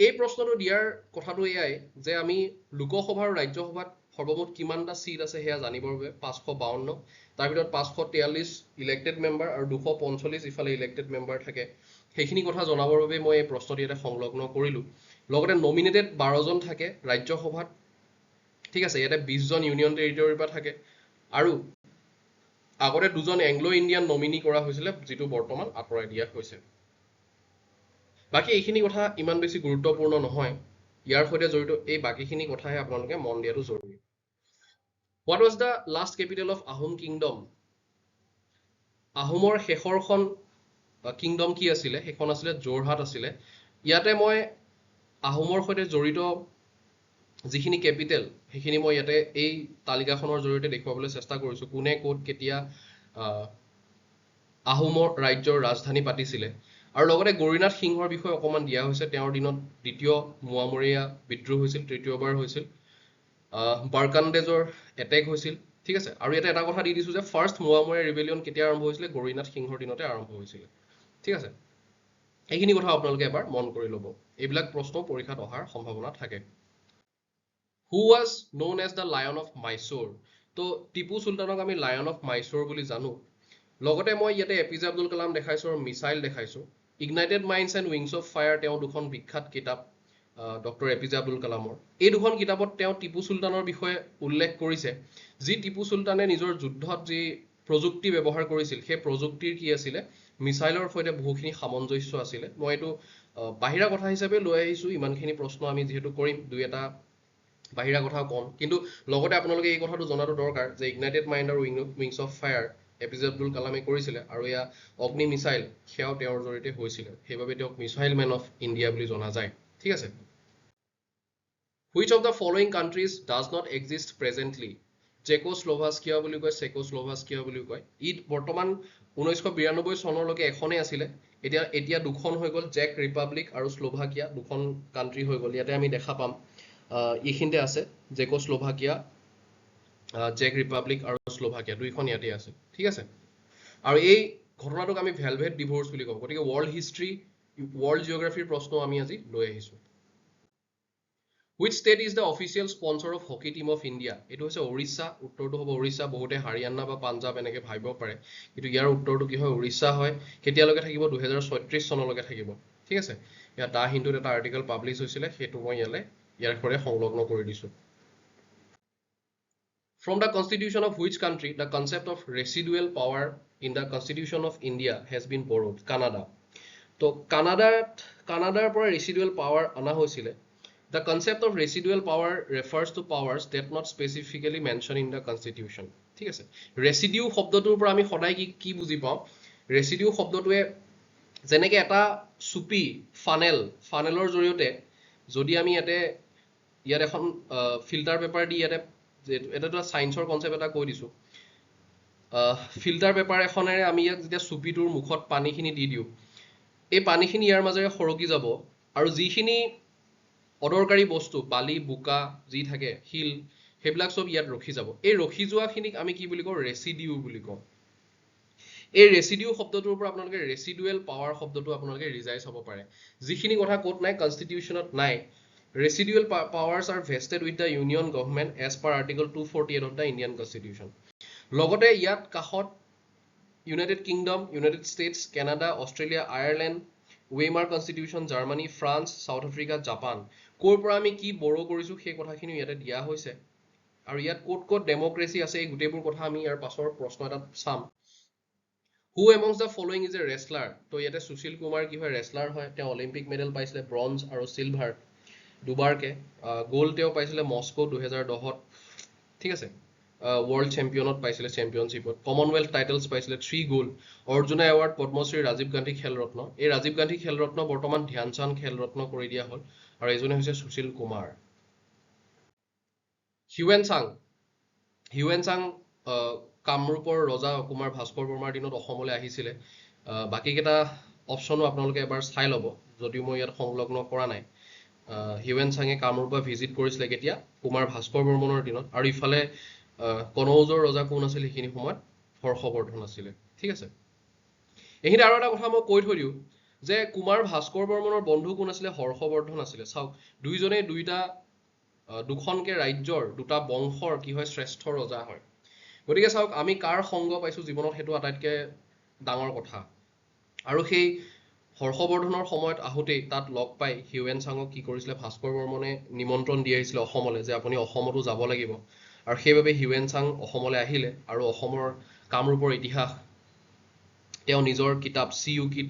এই প্ৰশ্নটো দিয়াৰ কথাটো এয়াই যে আমি লোকসভা আৰু ৰাজ্যসভাত সৰ্বমুঠ কিমানটা সিট আছে হেয়া জানিবৰ বাবে 552 তাৰ ভিতৰত 543 ইলেক্টেড মেম্বাৰ আৰু 245 ইফালে ইলেক্টেড মেম্বাৰ থাকে সেইখিনি কথা জনাবৰ বাবে মই এই প্ৰশ্নটি এটা সংলগ্ন কৰিলো লগতে নমিনেটেড 12 জন থাকে ৰাজ্যসভাত ঠিক আছে ইয়াতে 20 জন ইউনিয়ন টেৰিটৰিৰ পৰা থাকে আৰু আগতে দুজন এংলো ইণ্ডিয়ান নমিনি কৰা হৈছিল যেটো বৰ্তমান আঁতৰাই দিয়া হৈছে বাকি এইখিনি কথা ইমান বেছি গুৰুত্বপূৰ্ণ নহয় ইয়াৰ সৈতে জড়িত এই বাকিখিনি কথাহে আপোনালোকে মন দিয়াটো জৰুৰী What was the last capital of Ahom kingdom আহোমৰ শেষৰখন কিংডম কি আছিল সেইখন আছিল জোৰহাট আছিল ইয়াতে মই আহোমৰ সৈতে জড়িত যিখিনি ক্যাপিটেল সেইখিনি মই ইয়াতে এই তালিকাখনৰ জৰিয়তে দেখুৱাবলৈ চেষ্টা কৰিছো কোনে কোট কেতিয়া আহোমৰ ৰাজ্যৰ ৰাজধানী পাতিছিলে আৰু লগতে গৰিনাথ সিংহৰ বিষয়ে অকমান দিয়া হৈছে তেওঁৰ দিনত দ্বিতীয় মুৱামৰীয়া বিদ্ৰোহ হৈছিল তৃতীয়বাৰ হৈছিল বাৰকানদেজৰ এটেক হৈছিল ঠিক আছে আৰু এটা কথা দি দিছো যে ফাৰ্স্ট মুৱামৰীয়া ৰিবেলিয়ন কেতিয়া আৰম্ভ হৈছিল গৰিনাথ সিংহৰ দিনতে আৰম্ভ হৈছিল ঠিক আছে এইখিনি কথা আপোনালোকে এবাৰ মন কৰি ল'ব এইবিলাক প্ৰশ্ন পৰীক্ষাত অহাৰ সম্ভাৱনা থাকে who was known as the Lion of Mysore. তো টিপু সুলতানক আমি লায়ন অফ মাইচোৰ বুলি জানো। লগতে মই ইয়াতে এপিজে আব্দুল কালাম দেখাইছো আৰু মিছাইল দেখাইছো। Ignited minds and wings of fire তেওঁ দুখন বিখ্যাত কিতাপ ডক্টৰ এপিজে আব্দুল কালামৰ। এই দুখন কিতাপত তেওঁ টিপু সুলতানৰ বিষয়ে উল্লেখ কৰিছে, যি টিপু সুলতানে নিজৰ যুদ্ধত যি প্ৰযুক্তি ব্যৱহাৰ কৰিছিল সেই প্ৰযুক্তিৰ কি আছিলে, মিছাইলৰ সৈতে বহুখিনি সামঞ্জস্য আছিলে। মই এইটো বাহিৰা কথা হিচাপে লৈ আহিছো, ইমানখিনি প্ৰশ্ন আমি যিহেতু কৰিম, দুই এটা বাহিৰা কথা কম, কিন্তু লগতে আপোনালোকে এই কথাটো জনাটো দৰকাৰ যে ইগনাইটেড মাইণ্ড আৰু wings of fire APJ Abdul কালামে কৰিছিলে, আৰু এয়া অগ্নি মিছাইল সেয়াও তেওঁৰ জৰিয়তে হৈছিলে, সেইবাবে তেওঁক মিছাইল মেন অফ ইণ্ডিয়া বুলি জনা যায়। ঠিক আছে। Which of the following countries does not exist presently? চেকোস্লোভাস্কিয়া বুলি কয়, চেকোস্লোভাস্কিয়া বুলি কয়। ই বৰ্তমান 1992 চনলৈকে এখনেই আছিলে, এতিয়া দুখন হৈ গ'ল, জেক ৰিপাব্লিক আৰু স্লোভাকিয়া, দুখন কাণ্ট্ৰি হৈ গ'ল। ইয়াতে আমি দেখা পাম এইখিনিতে আছে চেকোস্লোভাকিয়া, জেক ৰিপাব্লিক আৰু স্লোভাকিয়া, দুইখন ইয়াতে আছে। ঠিক আছে। আৰু এই ঘটনাটোক আমি ভেলভেট ডিভোৰ্চ বুলি কওঁ। গতিকে ৱৰ্ল্ড হিষ্ট্ৰী, ৱৰ্ল্ড জিঅ'গ্ৰাফিৰ প্ৰশ্ন আমি আজি লৈ আহিছোঁ। Which state is the official sponsor of hockey team of India? এইটো হৈছে উৰিষ্যা, উত্তৰটো হ'ব উৰিষ্যা। বহুতে হাৰিয়ানা বা পাঞ্জাব এনেকৈ ভাবিব পাৰে, কিন্তু ইয়াৰ উত্তৰটো কি হয়, উৰিষ্যা হয়। কেতিয়ালৈকে থাকিব, 2036 চনলৈকে থাকিব। ঠিক আছে। ইয়াত দা হিন্দুত এটা আৰ্টিকেল পাব্লিছ হৈছিলে, সেইটো মই ইয়াৰ সৈতে সংলগ্ন কৰি দিছোঁ। From the constitution of which country the concept of residual power in the constitution of India has been borrowed? Canada. তো কানাডাৰ পৰা ৰেচিডুৱেল পাৱাৰ অনা হৈছিলে। The concept of residual power refers to powers that not specifically mentioned in the constitution. ঠিক আছে। Residue শব্দটোৰ পৰা আমি সদায় কি বুজি পাওঁ, ৰেচিডিউ শব্দটোৱে যেনেকৈ এটা চুপি ফানেলৰ জৰিয়তে যদি আমি ইয়াত এখন ফিল্টাৰ পেপাৰ দি এটাতো চায়েন্সৰ কনচেপ্ট এটা কৈ দিছোঁ। ফিল্টাৰ পেপাৰ এখনেৰে আমি ইয়াত যেতিয়া চুপিটোৰ মুখত পানীখিনি দি দিওঁ, এই পানীখিনি ইয়াৰ মাজেৰে সৰকি যাব, আৰু যিখিনি অদৰকাৰী বস্তু, বালি বোকা যি থাকে, শিল, সেইবিলাক চব ইয়াত ৰখি যাব। এই ৰখি যোৱাখিনিক আমি কি বুলি কওঁ, ৰেচিডিউ বুলি কওঁ। এই ৰেচিডিউ শব্দটোৰ পৰা আপোনালোকে ৰেচিডুৱেল পাৱাৰ শব্দটো আপোনালোকে ৰিজাই চাব পাৰে, যিখিনি কথা ক'ত নাই, কনষ্টিটিউশ্যনত নাই। Residual powers are vested with the Union government as per Article 248 of the Indian Constitution. লগতে ইয়াত কাষত United Kingdom, United States, Canada, Australia, Ireland, Weimar constitution, Germany, France, South Africa, Japan, ক'ৰ পৰা আমি কি বড়ো কৰিছোঁ সেই কথাখিনি ইয়াতে দিয়া হৈছে। আৰু ইয়াত ক'ত ডেমক্ৰেচি আছে, এই গোটেইবোৰ কথা আমি ইয়াৰ পাছৰ প্ৰশ্ন এটাত চাম। Who amongst the following is a wrestler? তো ইয়াতে সুশীল কুমাৰ কি হয়, ৰেচলাৰ হয়। তেওঁ অলিম্পিক মেডেল পাইছিলে, ব্ৰঞ্জ আৰু চিলভাৰ দুবাৰকে। গ'ল্ড তেওঁ পাইছিলে মস্কো 2010-ত। ঠিক আছে। ৱৰ্ল্ড চেম্পিয়নত পাইছিলে, চেম্পিয়নশ্বিপত। কমনৱেলথ টাইটেলছ পাইছিলে 3 গ'ল্ড। অৰ্জুনা এৱাৰ্ড, পদ্মশ্ৰী, ৰাজীৱ গান্ধী খেল ৰত্ন। এই ৰাজীৱ গান্ধী খেল ৰত্ন বৰ্তমান ধ্যান চান্দ খেল ৰত্ন কৰি দিয়া হ'ল, আৰু এইজনে হৈছে সুশীল কুমাৰ। হিউৱেন চাং কামৰূপৰ ৰজা কুমাৰ ভাস্কৰ বৰ্মাৰ দিনত অসমলৈ আহিছিলে। বাকীকেইটা অপশ্যনো আপোনালোকে এবাৰ চাই ল'ব, যদিও মই ইয়াত সংলগ্ন কৰা নাই। হিউৱেন চাঙে কামৰূপা ভিজিট কৰিছিলে কেতিয়া, কুমাৰ ভাস্কৰ বৰ্মনৰ দিনত। আৰু ইফালে কনৌজৰ ৰজা কোন আছিল সেইখিনি সময়ত, হৰ্ষবৰ্ধন আছিলে। ঠিক আছে। এইখিনি আৰু এটা কথা মই কৈ থৈ দিওঁ যে কুমাৰ ভাস্কৰ বৰ্মনৰ বন্ধু কোন আছিলে, হৰ্ষবৰ্ধন আছিলে। চাওক, দুইজনেই দুখনকে ৰাজ্যৰ, দুটা বংশৰ কি হয়, শ্ৰেষ্ঠ ৰজা হয়। গতিকে চাওক, আমি কাৰ সংগ পাইছোঁ জীৱনত, সেইটো আটাইতকৈ ডাঙৰ কথা। আৰু সেই হৰ্ষবৰ্ধনৰ সময়ত আহোঁতেই তাত লগ পাই হিউৱেন চাঙক কি কৰিছিলে, ভাস্কৰ বৰ্মনে নিমন্ত্ৰণ দি আহিছিলে অসমলৈ, যে আপুনি অসমতো যাব লাগিব। আৰু সেইবাবে হিউৱেন চাং অসমলৈ আহিলে, আৰু অসমৰ কামৰূপৰ ইতিহাস তেওঁ নিজৰ কিতাপ CUKত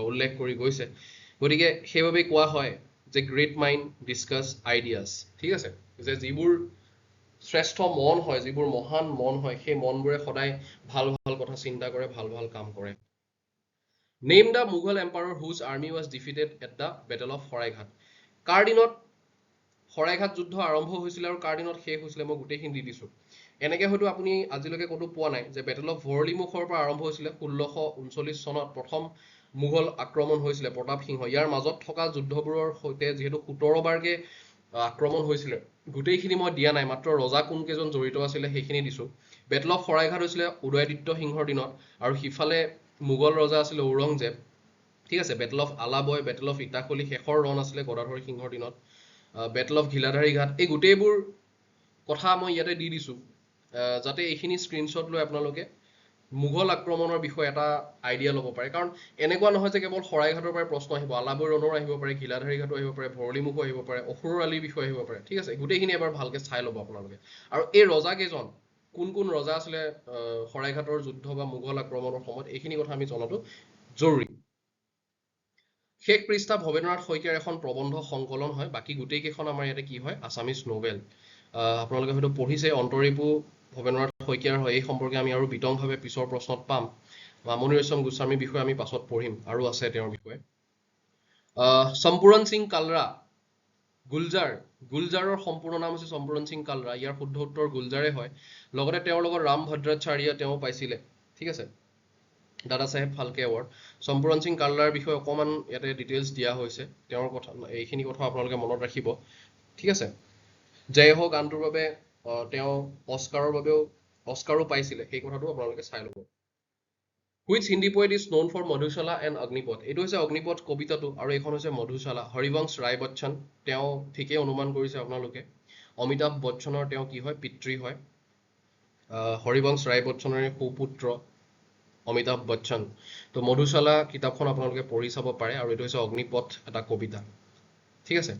উল্লেখ কৰি গৈছে। গতিকে সেইবাবে কোৱা হয় যে গ্ৰেট মাইণ্ড ডিছকাছ আইডিয়াছ। ঠিক আছে। যে যিবোৰ শ্ৰেষ্ঠ মন হয়, যিবোৰ মহান মন হয়, সেই মনবোৰে সদায় ভাল ভাল কথা চিন্তা কৰে, ভাল ভাল কাম কৰে। Name the Mughal empire whose army was defeated at the battle of Saraighat. কাৰ দিনত শৰাইঘাট যুদ্ধ আৰম্ভ হৈছিলে আৰু কাৰ দিনত শেষ হৈছিলে, মই গোটেইখিনি দি দিছোঁ। এনেকৈ হয়তো আপুনি আজিলৈকে ক'তো পোৱা নাই যে বেটেল অফ ভৰলীমুখৰ পৰা আৰম্ভ হৈছিলে 1639 চনত, প্ৰথম মোগল আক্ৰমণ হৈছিলে প্ৰতাপ সিংহ। ইয়াৰ মাজত থকা যুদ্ধবোৰৰ সৈতে যিহেতু 17 বাৰকৈ আক্ৰমণ হৈছিলে, গোটেইখিনি মই দিয়া নাই, মাত্ৰ ৰজা কোনকেইজন জড়িত আছিলে সেইখিনি দিছোঁ। বেটেল অফ শৰাইঘাট হৈছিলে উদয়াদিত্য সিংহৰ দিনত, আৰু সিফালে মোগল ৰজা আছিলে ঔৰংজেব। ঠিক আছে। বেটেল অফ আলাবয়, বেটেল অফ ইটাখলি, শেষৰ ৰণ আছিলে গদাধৰ সিংহৰ দিনত। বেটেল অফ ঘিলাধাৰী ঘাট, এই গোটেইবোৰ কথা মই ইয়াতে দি দিছোঁ যাতে এইখিনি স্ক্ৰীনশ্বট লৈ আপোনালোকে মোগল আক্ৰমণৰ বিষয়ে এটা আইডিয়া ল'ব পাৰে। কাৰণ এনেকুৱা নহয় যে কেৱল শৰাইঘাটৰ পৰাই প্ৰশ্ন আহিব, আলাবৈ ৰণৰ আহিব পাৰে, ঘিলাধাৰী ঘাটো আহিব পাৰে, ভৰলীমুখো আহিব পাৰে, অসুৰৰ আলিৰ বিষয়ে আহিব পাৰে। ঠিক আছে, গোটেইখিনি এবাৰ ভালকে চাই ল'ব আপোনালোকে। আৰু এই ৰজা কেইজন কোন কোন ৰজা আছিলে শৰাইঘাটৰ যুদ্ধ বা মোগল আক্ৰমণৰ সময়ত, এইখিনি কথা আমি জনাটো জৰুৰী। শেষ পৃষ্ঠা ভৱেন্দ্ৰনাথ শইকীয়াৰ এখন প্ৰবন্ধ সংকলন হয়। বাকী গোটেইকেইখন আমাৰ ইয়াতে কি হয়, আছামিজ নোবেল। আপোনালোকে হয়তো পঢ়িছে, অন্তৰীপো ভৱেন্দ্ৰনাথ শইকীয়াৰ হয়। এই সম্পৰ্কে আমি আৰু বিতংভাৱে পিছৰ প্ৰশ্নত পাম। মামণি ৰয়ছম গোস্বামীৰ বিষয়ে আমি পাছত পঢ়িম, আৰু আছে তেওঁৰ বিষয়ে। সম্পূৰণ সিং কালৰা, গুলজাৰৰ সম্পূৰ্ণ নাম হৈছে সম্পূৰণ সিং কালৰা। ইয়াৰ শুদ্ধ উত্তৰ গুলজাৰে হয়। লগতে তেওঁৰ লগত ৰাম ভদ্ৰাচাৰ্য তেওঁ পাইছিলে। ঠিক আছে, দাদা চাহেব ফাল্কে এৱাৰ্ড। সম্পূৰণ সিং কালৰাৰ বিষয়ে অকণমান ইয়াতে ডিটেইলছ দিয়া হৈছে। তেওঁৰ কথা, এইখিনি কথা আপোনালোকে মনত ৰাখিব। ঠিক আছে, জয় ho গানটোৰ বাবে তেওঁ অস্কাৰো পাইছিলে, সেই কথাটো আপোনালোকে চাই ল'ব। Which Hindi poet is known for Madhushala and Agnipath? এইটো হৈছে অগ্নিপথ কবিতাটো, আৰু এইখন হৈছে মধুশালা। হৰিবংশ ৰায় বচ্চন, তেওঁ ঠিকেই অনুমান কৰিছে আপোনালোকে। অমিতাভ বচ্চনৰ তেওঁ কি হয়, পিতৃ হয়। হৰিবংশ ৰায় বচ্চনৰে সুপুত্ৰ অমিতাভ বচ্চন। তো মধুশালা কিতাপখন আপোনালোকে পঢ়ি চাব পাৰে, আৰু এইটো হৈছে অগ্নিপথ এটা কবিতা। ঠিক আছে।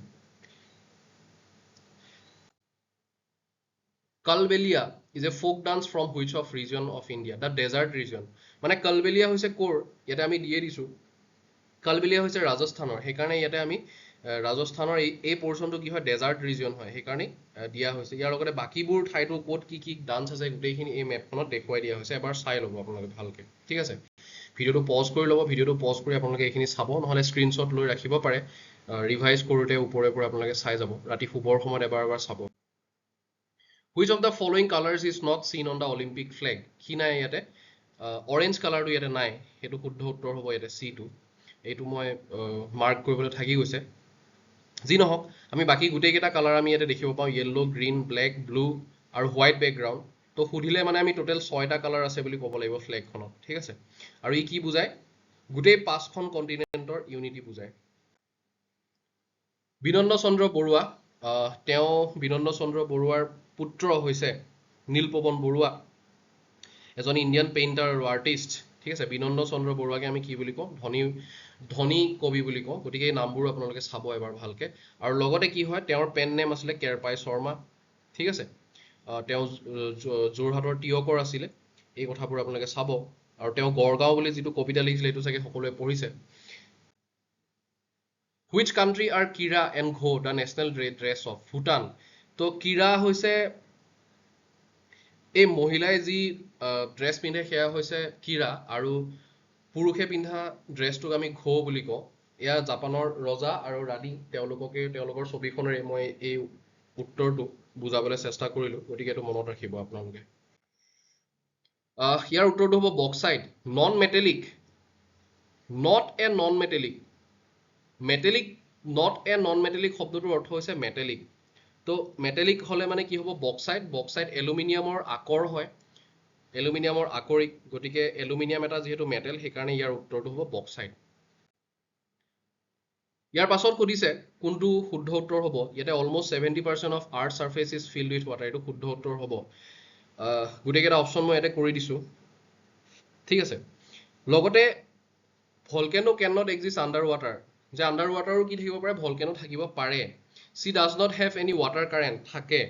Kalbelia is a folk dance from which of region of India? The desert region. মানে কালবেলিয়া হৈছে ক'ৰ, ইয়াতে আমি দিয়ে দিছোঁ। কালবেলিয়া হৈছে ৰাজস্থানৰ, সেইকাৰণে ইয়াতে আমি ৰাজস্থানৰ এই পৰ্চনটো কি হয়, ডেজাৰ্ট ৰিজন হয়, সেইকাৰণে দিয়া হৈছে। ইয়াৰ লগতে বাকীবোৰ ঠাইতো ক'ত কি কি ডান্স আছে গোটেইখিনি এই মেপখনত দেখুৱাই দিয়া হৈছে। এবাৰ চাই ল'ব আপোনালোকে ভালকে। ঠিক আছে, ভিডিঅ'টো পজ কৰি ল'ব, ভিডিঅ'টো পজ কৰি আপোনালোকে এইখিনি চাব, নহ'লে স্ক্ৰীনশ্বট লৈ ৰাখিব পাৰে। ৰিভাইজ কৰোঁতে ওপৰে ওপৰে আপোনালোকে চাই যাব, ৰাতি শুবৰ সময়ত এবাৰ চাব। Which of the following colours is not seen on the Olympic flag? কি নাই ইয়াতে, অৰেঞ্জ কালাৰটো ইয়াতে নাই, সেইটো শুদ্ধ উত্তৰ হ'ব ইয়াতে চিটো। এইটো মই মাৰ্ক কৰিবলৈ থাকি গৈছে। যি নহওক, আমি বাকী গোটেইকেইটা কালাৰ আমি ইয়াতে দেখিব পাওঁ, য়েল্ল', গ্ৰীণ, ব্লেক, ব্লু আৰু হোৱাইট বেকগ্ৰাউণ্ড। তো সুধিলে মানে আমি টোটেল 6টা কালাৰ আছে বুলি ক'ব লাগিব ফ্লেগখনত। ঠিক আছে, আৰু ই কি বুজায়, গোটেই 5খন কণ্টিনেণ্টৰ ইউনিটি বুজায়। বিনন্দ চন্দ্ৰ বৰুৱা, তেওঁ বিনন্দ চন্দ্ৰ বৰুৱাৰ পুত্ৰ হৈছে নীলপৱন বৰুৱা, এজন ইণ্ডিয়ান পেইণ্টাৰ আৰু আৰ্টিষ্ট। ঠিক আছে, বিনন্দ চন্দ্ৰ বৰুৱাকে আমি কি বুলি কওঁ, ধনী কবি বুলি কওঁ। গতিকে এই নামবোৰ আপোনালোকে চাব এবাৰ ভালকে। আৰু লগতে কি হয়, তেওঁৰ পেন নেম আছিলে কেৰপাই শৰ্মা। ঠিক আছে, তেওঁ যোৰহাটৰ তিয়কৰ আছিলে। এই কথাবোৰ আপোনালোকে চাব। আৰু তেওঁ গড়গাঁও বুলি যিটো কবিতা লিখিছিলে, এইটো চাগে সকলোৱে পঢ়িছে। Which country are kira and gho the national dress of? Bhutan. তো কিৰা হৈছে এই মহিলাই যি ড্ৰেছ পিন্ধে সেয়া হৈছে কিৰা, আৰু পুৰুষে পিন্ধা ড্ৰেছটোক আমি ঘো বুলি কওঁ। এয়া জাপানৰ ৰজা আৰু ৰাণী, তেওঁলোকৰ ছবিখনেৰে মই এই উত্তৰটো বুজাবলৈ চেষ্টা কৰিলোঁ। গতিকে এইটো মনত ৰাখিব আপোনালোকে। ইয়াৰ উত্তৰটো হ'ব bauxite. Non metallic, not a non metallic. Metallic, not a non metallic শব্দটোৰ অৰ্থ হৈছে মেটেলিক। তো মেটেলিক হ'লে মানে কি হ'ব, বক্সাইট। বক্সাইট এলুমিনিয়ামৰ আকৰ হয়, এলুমিনিয়ামৰ আকৰিক। গতিকে এলুমিনিয়াম এটা যিহেতু মেটেল, সেইকাৰণে ইয়াৰ উত্তৰটো হ'ব বক্সাইট। ইয়াৰ পাছত সুধিছে কোনটো শুদ্ধ উত্তৰ হ'ব। ইয়াতে almost 70% of earth চাৰ্ফেচ is filled with water, এইটো শুদ্ধ উত্তৰ হ'ব। গোটেইকেইটা অপশ্যন মই ইয়াতে কৰি দিছোঁ। ঠিক আছে, লগতে volcano can not exist under water, যে আণ্ডাৰ ৱাটাৰো কি থাকিব পাৰে, ভলকেনো থাকিব পাৰে। Sea does not have any water current, থাকে।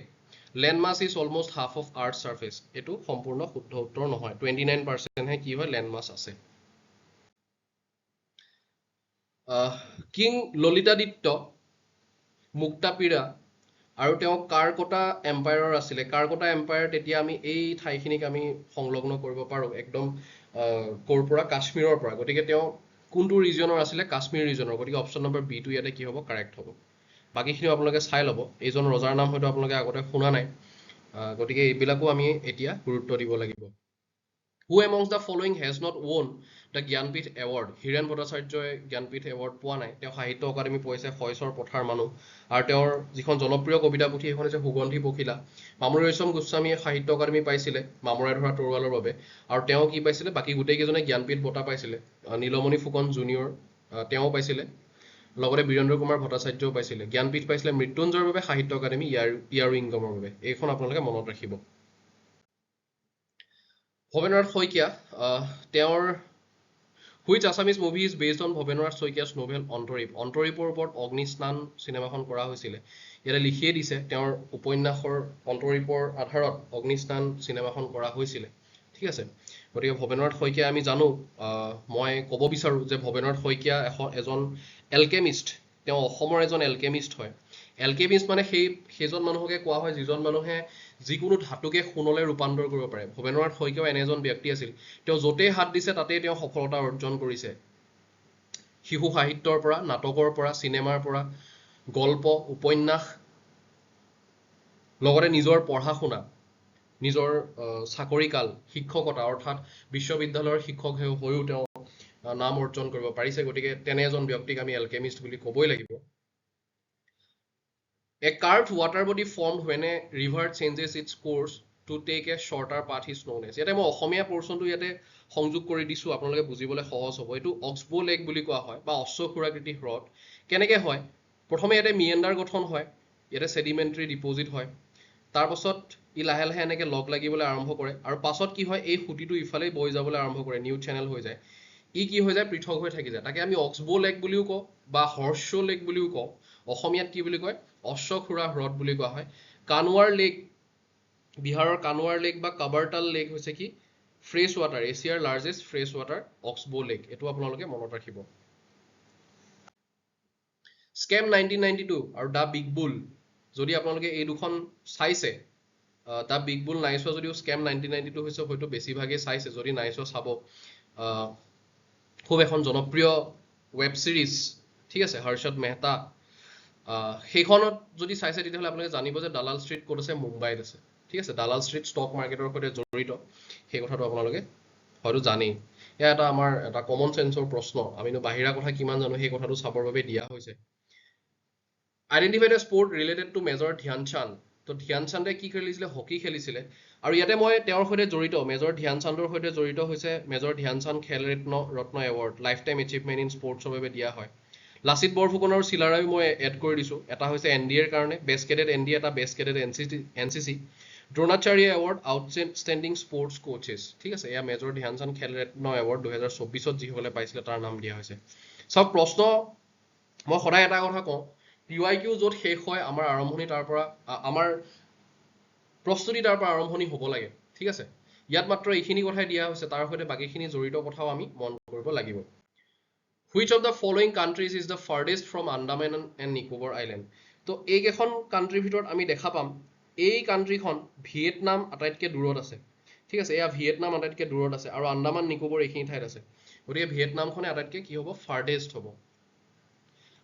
Land mass is almost half of earth surface, এইটো সম্পূৰ্ণ শুদ্ধ উত্তৰ নহয়। 29%হে কি হয়, লেণ্ড মাছ আছে। কিং ললিতাদিত্য মুক্তাপিৰা আৰু তেওঁ কাৰকটা এম্পায়াৰৰ আছিলে। কাৰকটা এম্পায়াৰ তেতিয়া আমি এই ঠাইখিনিক আমি সংলগ্ন কৰিব পাৰোঁ, একদম ক'ৰ পৰা, কাশ্মীৰৰ পৰা। গতিকে তেওঁ কোনটো ৰিজনৰ আছিলে, কাশ্মীৰ ৰিজনৰ। গতিকে অপশ্যন নম্বৰ বিটো ইয়াতে কি হ'ব, কাৰেক্ট হ'ব। বাকীখিনিও আপোনালোকে চাই ল'ব। এইজন ৰজাৰ নাম হয়তো আপোনালোকে আগতে শুনা নাই, গতিকে এইবিলাকো আমি এতিয়া গুৰুত্ব দিব লাগিব। Who amongst the following has not won the Jnanpith award? Hiren ভট্টাচাৰ্যই জ্ঞানপীঠ এৱাৰ্ড পোৱা নাই। তেওঁ সাহিত্য অকাডেমি পাইছে, শইচৰ পথাৰ মানুহ। আৰু তেওঁৰ যিখন জনপ্ৰিয় কবিতা পুথি সেইখন হৈছে সুগন্ধি পখিলা। মামণি ৰয়ছম গোস্বামীয়ে সাহিত্য অকাডেমি পাইছিলে মামৰে ধৰা তৰোৱালৰ বাবে, আৰু তেওঁ কি পাইছিলে, বাকী গোটেইকেইজনে জ্ঞানপীঠ বঁটা পাইছিলে। নীলমণি ফুকন জুনিয়ৰ তেওঁ পাইছিলে, লগতে বীৰেন্দ্ৰ কুমাৰ ভট্টাচাৰ্যও পাইছিলে জ্ঞানপীঠ পাইছিলে মৃত্যুঞ্জয়ৰ বাবে সাহিত্য একাডেমী ইয়াৰ ইনকামৰ বাবে এইখন আপোনালোকে মনত ৰাখিব ভৱেন্দ্ৰনাথ শইকীয়া তেওঁৰ Which Assamese movie is based on Bhavendra Soikia's novel Antorip? Antoripৰ ওপৰত অগ্নিস্নান চিনেমাখন কৰা হৈছিলে ইয়াতে লিখিয়ে দিছে তেওঁৰ উপন্যাসৰ অন্তৰীপৰ আধাৰত অগ্নিস্নান চিনেমাখন কৰা হৈছিলে ঠিক আছে গতিকে ভৱেন্দ্ৰনাথ শইকীয়া আমি জানো মই ক'ব বিচাৰো যে ভৱেন্দ্ৰনাথ শইকীয়া এজন এলকেমিষ্ট তেওঁ অসমৰ এজন এলকেমিষ্ট হয় এলকেমিষ্ট মানে সেইজন মানুহকে কোৱা হয় যিজন মানুহে যিকোনো ধাতুকে সোণলৈ ৰূপান্তৰ কৰিব পাৰে ভৱেন্দ্ৰনাথ শইকীয়া এনে এজন ব্যক্তি আছিল তেওঁ য'তেই হাত দিছে তাতেই তেওঁ সফলতা অৰ্জন কৰিছে শিশু সাহিত্যৰ পৰা নাটকৰ পৰা চিনেমাৰ পৰা গল্প উপন্যাস লগতে নিজৰ পঢ়া শুনা নিজৰ চাকৰিকাল শিক্ষকতা অৰ্থাৎ বিশ্ববিদ্যালয়ৰ শিক্ষক হৈও তেওঁ নাম অৰ্জন কৰিব পাৰিছে গতিকে তেনে এজন ব্যক্তিক আমি এলকেমিষ্ট বুলি ক'বই লাগিব A carved water body formed when a river changes its course to take a shorter path is known as ইয়াতে মই অসমীয়া পোৰশনটো ইয়াতে সংযোগ কৰি দিছো আপোনালোকে বুজিবলৈ সহজ হ'ব এটো অক্সবো লেক বুলি কোৱা হয় বা অশ্বক্ষুৰাকৃতি হ্ৰদ কেনেকৈ হয় প্ৰথমে ইয়াতে মিয়েন্ডাৰ গঠন হয় ইয়াতে সেডিমেন্টাৰী ডিপোজিট হয় তাৰ পাছত ই লাহে লাহে এনেকৈ লগ লাগিবলৈ আৰম্ভ কৰে আৰু পাছত কি হয় এই খুঁটিটো ইফালে বৈ যাবলৈ আৰম্ভ কৰে নিউ চেনেল হৈ যায় ই কি হৈ যায় পৃথক হৈ থাকি যায় তাকে আমি অক্সবো লেক বুলিও কওঁ বা হৰ্ষো লেক বুলিও কওঁ অসমীয়াত কি বুলি কয় অশ্বক্ষুৰা হ্ৰদ বুলি কোৱা হয় কানৱাৰ লেক বিহাৰৰ কানৱাৰ লেক বা কাবাৰতাল লেক হৈছে কি ফ্ৰেছ ৱাটাৰ এছিয়াৰ লাৰ্জেষ্ট ফ্ৰেছ ৱাটাৰ অক্সবো লেক এটো আপোনালোকে মনত ৰাখিব স্কেম 1992 আৰু দা বিগ বুল যদি আপোনালোকে এই দুখন চাইছে দা বিগ বুল নাই চোৱা যদিও স্কেম 1992 হৈছে হয়তো বেছিভাগেই চাইছে যদি নাই চোৱা চাব খুব এখন জনপ্ৰিয় ৱেব সিৰিজ ঠিক আছে হৰ্ষদ মেহতা সেইখনত যদি চাইছে তেতিয়াহ'লে আপোনালোকে জানিব যে দালাল ষ্ট্ৰীট ক'ত আছে মুম্বাইত আছে ঠিক আছে দালাল ষ্ট্ৰীট ষ্টক মাৰ্কেটৰ সৈতে জড়িত সেই কথাটো আপোনালোকে হয়তো জানেই এয়া এটা আমাৰ এটা কমন চেন্সৰ প্ৰশ্ন আমিনো বাহিৰা কথা কিমান জানো সেই কথাটো চাবৰ বাবে দিয়া হৈছে identified A sport related to major Dhyan চান্দ তো ধ্যান চান্দে কি খেলিছিলে হকী খেলিছিলে আৰু ইয়াতে মই তেওঁৰ সৈতে জড়িত মেজৰ ধ্যান চান্দৰ সৈতে জড়িত হৈছে major Dhyan Chand Khel Ratna award lifetime achievement in স্পৰ্টছৰ বাবে দিয়া হয় লাচিত বৰফুকন আৰু চিলাৰায়ো মই এড কৰি দিছোঁ এটা হৈছে NDAৰ কাৰণে বেষ্ট কেডেট NDA এটা best cadet NCC Dronacharya award outstanding sports coaches ঠিক আছে এয়া মেজৰ ধ্যান চান্দ খেল ৰত্ন এৱাৰ্ড 2024ত যিসকলে পাইছিলে তাৰ নাম দিয়া হৈছে সব প্ৰশ্ন মই সদায় এটা কথা কওঁ PYQ য'ত শেষ হয় আমাৰ আৰম্ভণি তাৰ পৰা আমাৰ প্ৰস্তুতি তাৰ পৰা আৰম্ভণি হ'ব লাগে ঠিক আছে ইয়াত মাত্ৰ এইখিনি কথাই দিয়া হৈছে তাৰ সৈতে বাকিখিনি জড়িত কথাও আমি মন কৰিব লাগিব Which of the following countries is the farthest from Andaman and Nicobar Island? তো এইকেইখন কাণ্ট্ৰিৰ ভিতৰত আমি দেখা পাম এই কাণ্ট্ৰিখন ভিয়েটনাম আটাইতকৈ দূৰত আছে ঠিক আছে এয়া ভিয়েটনাম আটাইতকৈ দূৰত আছে আৰু আন্দামান নিকোবৰ এইখিনি ঠাইত আছে গতিকে ভিয়েটনামখনে আটাইতকৈ কি হ'ব ফাৰ্ডেষ্ট হ'ব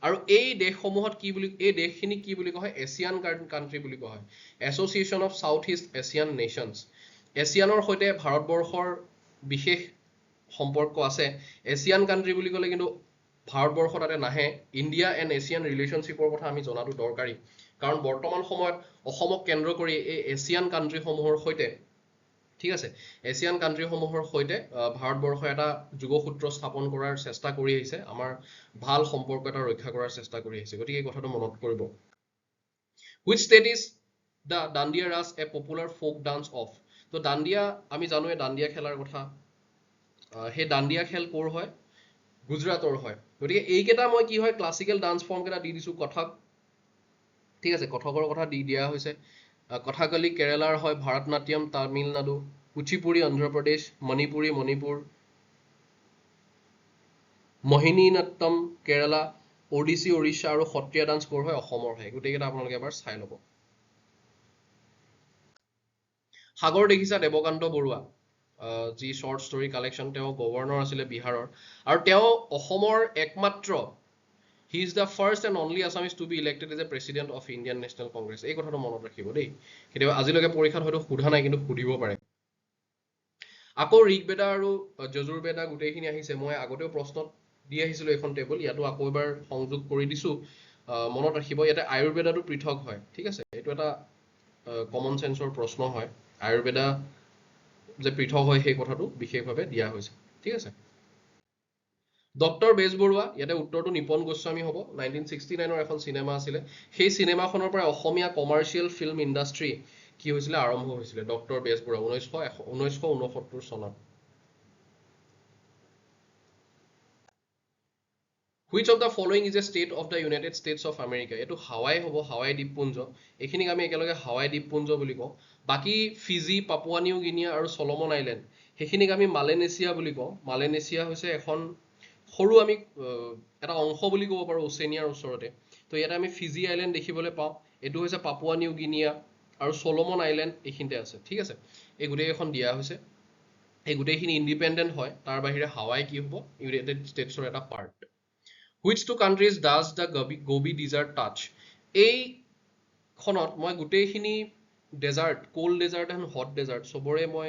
আৰু এই দেশসমূহত কি বুলি এই দেশখিনি কি বুলি কোৱা হয় এছিয়ান কাণ্ট্ৰি বুলি কোৱা হয় association of south east Asian nations এছিয়ানৰ সৈতে ভাৰতবৰ্ষৰ বিশেষ সম্পৰ্ক আছে এছিয়ান কাণ্ট্ৰি বুলি ক'লে কিন্তু ভাৰতবৰ্ষ তাতে নাহে ইণ্ডিয়া এণ্ড এছিয়ান ৰিলেশ্যনশ্বিপৰ কথা আমি জনাটো দৰকাৰী কাৰণ বৰ্তমান সময়ত অসমক কেন্দ্ৰ কৰি এই এছিয়ান কাণ্ট্ৰিসমূহৰ সৈতে ঠিক আছে এছিয়ান কাণ্ট্ৰিসমূহৰ সৈতে ভাৰতবৰ্ষই এটা যোগসূত্ৰ স্থাপন কৰাৰ চেষ্টা কৰি আহিছে আমাৰ ভাল সম্পৰ্ক এটা ৰক্ষা কৰাৰ চেষ্টা কৰি আহিছে গতিকে এই কথাটো মনত কৰিব Which state is the Dandiya Ras a popular folk dance of তো দাণ্ডিয়া আমি জানোৱে দাণ্ডিয়া খেলাৰ কথা সেই দাণ্ডিয়া খেল ক'ৰ হয় গুজৰাটৰ হয় গতিকে এইকেইটা মই কি হয় ক্লাছিকেল ডান্স ফৰ্ম কেইটা দি দিছোঁ কথক ঠিক আছে কথকৰ কথা দি দিয়া হৈছে কথাকলি কেৰেলাৰ হয় ভাৰতনাট্যম তামিলনাডু কুচিপুড়ি অন্ধ্ৰপ্ৰদেশ মণিপুৰী মণিপুৰ মোহিনী নাট্যম কেৰেলা ওডিচি উৰিষ্যা আৰু সত্ৰীয়া ডান্স ক'ৰ হয় অসমৰ হয় গোটেইকেইটা আপোনালোকে এবাৰ চাই ল'ব সাগৰ দেখিছা দেৱকান্ত বৰুৱা যি শৰ্ট ষ্টৰী কালেকশ্যন তেওঁ গভৰ্ণৰ আছিলে বিহাৰৰ আৰু তেওঁ অসমৰ একমাত্ৰ he is the first and only Assamese to be elected as a president of Indian National Congress এই কথাটো মনত ৰাখিব দেই কেতিয়াবা আজিলৈকে পৰীক্ষাত হয়তো সোধা নাই কিন্তু সুধিব পাৰে আকৌ ঋগবেদা আৰু যজুৰ্বেদা গোটেইখিনি আহিছে মই আগতেও প্ৰশ্নত দি আহিছিলোঁ এখন টেবুল ইয়াতো আকৌ এবাৰ সংযোগ কৰি দিছোঁ মনত ৰাখিব ইয়াতে আয়ুৰ্বেদাটো পৃথক হয় ঠিক আছে এইটো এটা কমন চেন্সৰ প্ৰশ্ন হয় আয়ুৰ্বেদা যে পৃথক হয় সেই কথাটো বিশেষভাৱে দিয়া হৈছে ঠিক আছে ডক্টৰ বেজবৰুৱা, ইয়াতে উত্তৰটো নিপন গোস্বামী হ'ব। 1969ৰ এখন চিনেমা আছিলে, সেই চিনেমাখনৰ পৰা অসমীয়া কমাৰ্চিয়েল ফিল্ম ইণ্ডাষ্ট্ৰী কি হৈছিলে, আৰম্ভ হৈছিলে। ডক্টৰ বেজবৰুৱা 1969 চনত। Which of the following is a state of the United States of America? এইটো হাৱাই হ'ব, হাৱাই দ্বীপপুঞ্জ। এইখিনিক আমি একেলগে হাৱাই দ্বীপপুঞ্জ বুলি কওঁ। বাকী ফিজি, পাপুৱা নিউ গিনিয়া আৰু চলমন আইলেণ্ড, সেইখিনিক আমি মালেনেছিয়া বুলি কওঁ। মালেনেছিয়া হৈছে এখন সৰু আমি এটা অংশ বুলি ক'ব পাৰোঁ ওচেনিয়াৰ ওচৰতে। তো ইয়াতে আমি ফিজি আইলেণ্ড দেখিবলৈ পাওঁ। এইটো হৈছে পাপুৱা নিউ গিনিয়া আৰু চলমন আইলেণ্ড এইখিনিতে আছে। ঠিক আছে, এই গোটেইকেইখন দিয়া হৈছে। এই গোটেইখিনি ইণ্ডিপেণ্ডেণ্ট হয়। তাৰ বাহিৰে হাৱাই কি হ'ব, ইউনাইটেড ষ্টেটছৰ এটা part. Which two countries does the Gobi Desert touch? এইখনত মই গোটেইখিনি desert, cold desert and hot desert চবৰে মই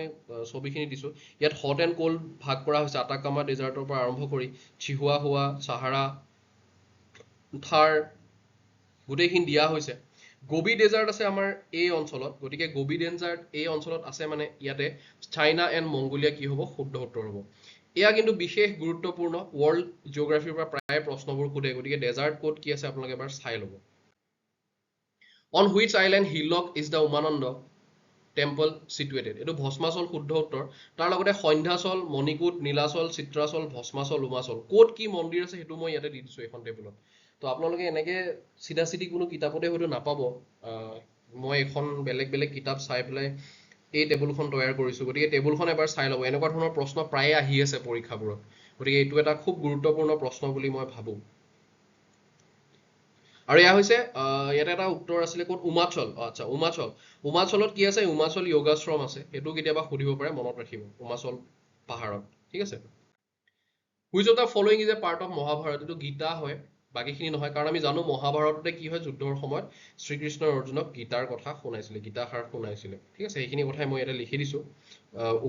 ছবিখিনি দিছোঁ। ইয়াত হট এণ্ড কোল্ড ভাগ কৰা হৈছে। আটাকামা ডেজাৰ্টৰ পৰা আৰম্ভ কৰি চিহুৱাহুৱা, চাহাৰা, থাৰ গোটেইখিনি দিয়া হৈছে। গোবি ডেজাৰ্ট আছে আমাৰ এই অঞ্চলত, গতিকে গোবি ডেজাৰ্ট এই অঞ্চলত আছে মানে ইয়াতে চাইনা এণ্ড মংগোলিয়া কি হ'ব, শুদ্ধ উত্তৰ হ'ব। এয়া কিন্তু বিশেষ গুৰুত্বপূৰ্ণ, ৱৰ্ল্ড জিঅ'গ্ৰাফিৰ পৰা প্ৰায় প্ৰশ্নবোৰ সোধে, গতিকে ডেজাৰ্ট ক'ত কি আছে আপোনালোকে এবাৰ চাই ল'ব। On which island hillock is the Umananda temple situated? এইটো ভস্মাচল শুদ্ধ উত্তৰ। তাৰ লগতে সন্ধ্যাচল, মণিকূট, নীলাচল, চিত্ৰাচল, ভস্মাচল, উমাচল, ক'ত কি মন্দিৰ আছে সেইটো মই ইয়াতে দি দিছোঁ এইখন টেবুলত। তো আপোনালোকে এনেকে চিধা চিধি কোনো কিতাপতে হয়তো নাপাব। মই এখন বেলেগ বেলেগ কিতাপ চাই পেলাই এই টেবুলখন তৈয়াৰ কৰিছোঁ, গতিকে টেবুলখন এবাৰ চাই ল'ব। এনেকুৱা ধৰণৰ প্ৰশ্ন প্ৰায়ে আহি আছে পৰীক্ষাবোৰত, গতিকে এইটো এটা খুব গুৰুত্বপূৰ্ণ প্ৰশ্ন বুলি মই ভাবোঁ। আৰু এয়া হৈছে ইয়াতে এটা উত্তৰ আছিলে ক'ত, উমাচল। আচ্ছা, উমাচলত কি আছে, উমাচল য়োগাশ্ৰম আছে। সেইটো কেতিয়াবা সুধিব পাৰে, মনত ৰাখিব, উমাচল পাহাৰত। ঠিক আছে। Which of the following is a part of Mahabharata? এইটো গীতা হয়, বাকীখিনি নহয়। কাৰণ আমি জানো মহাভাৰততে কি হয়, যুদ্ধৰ সময়ত শ্ৰীকৃষ্ণ অৰ্জুনক গীতাৰ কথা শুনাইছিলে, গীতাসাৰ শুনাইছিলে। ঠিক আছে, সেইখিনি কথাই মই ইয়াতে লিখি দিছোঁ।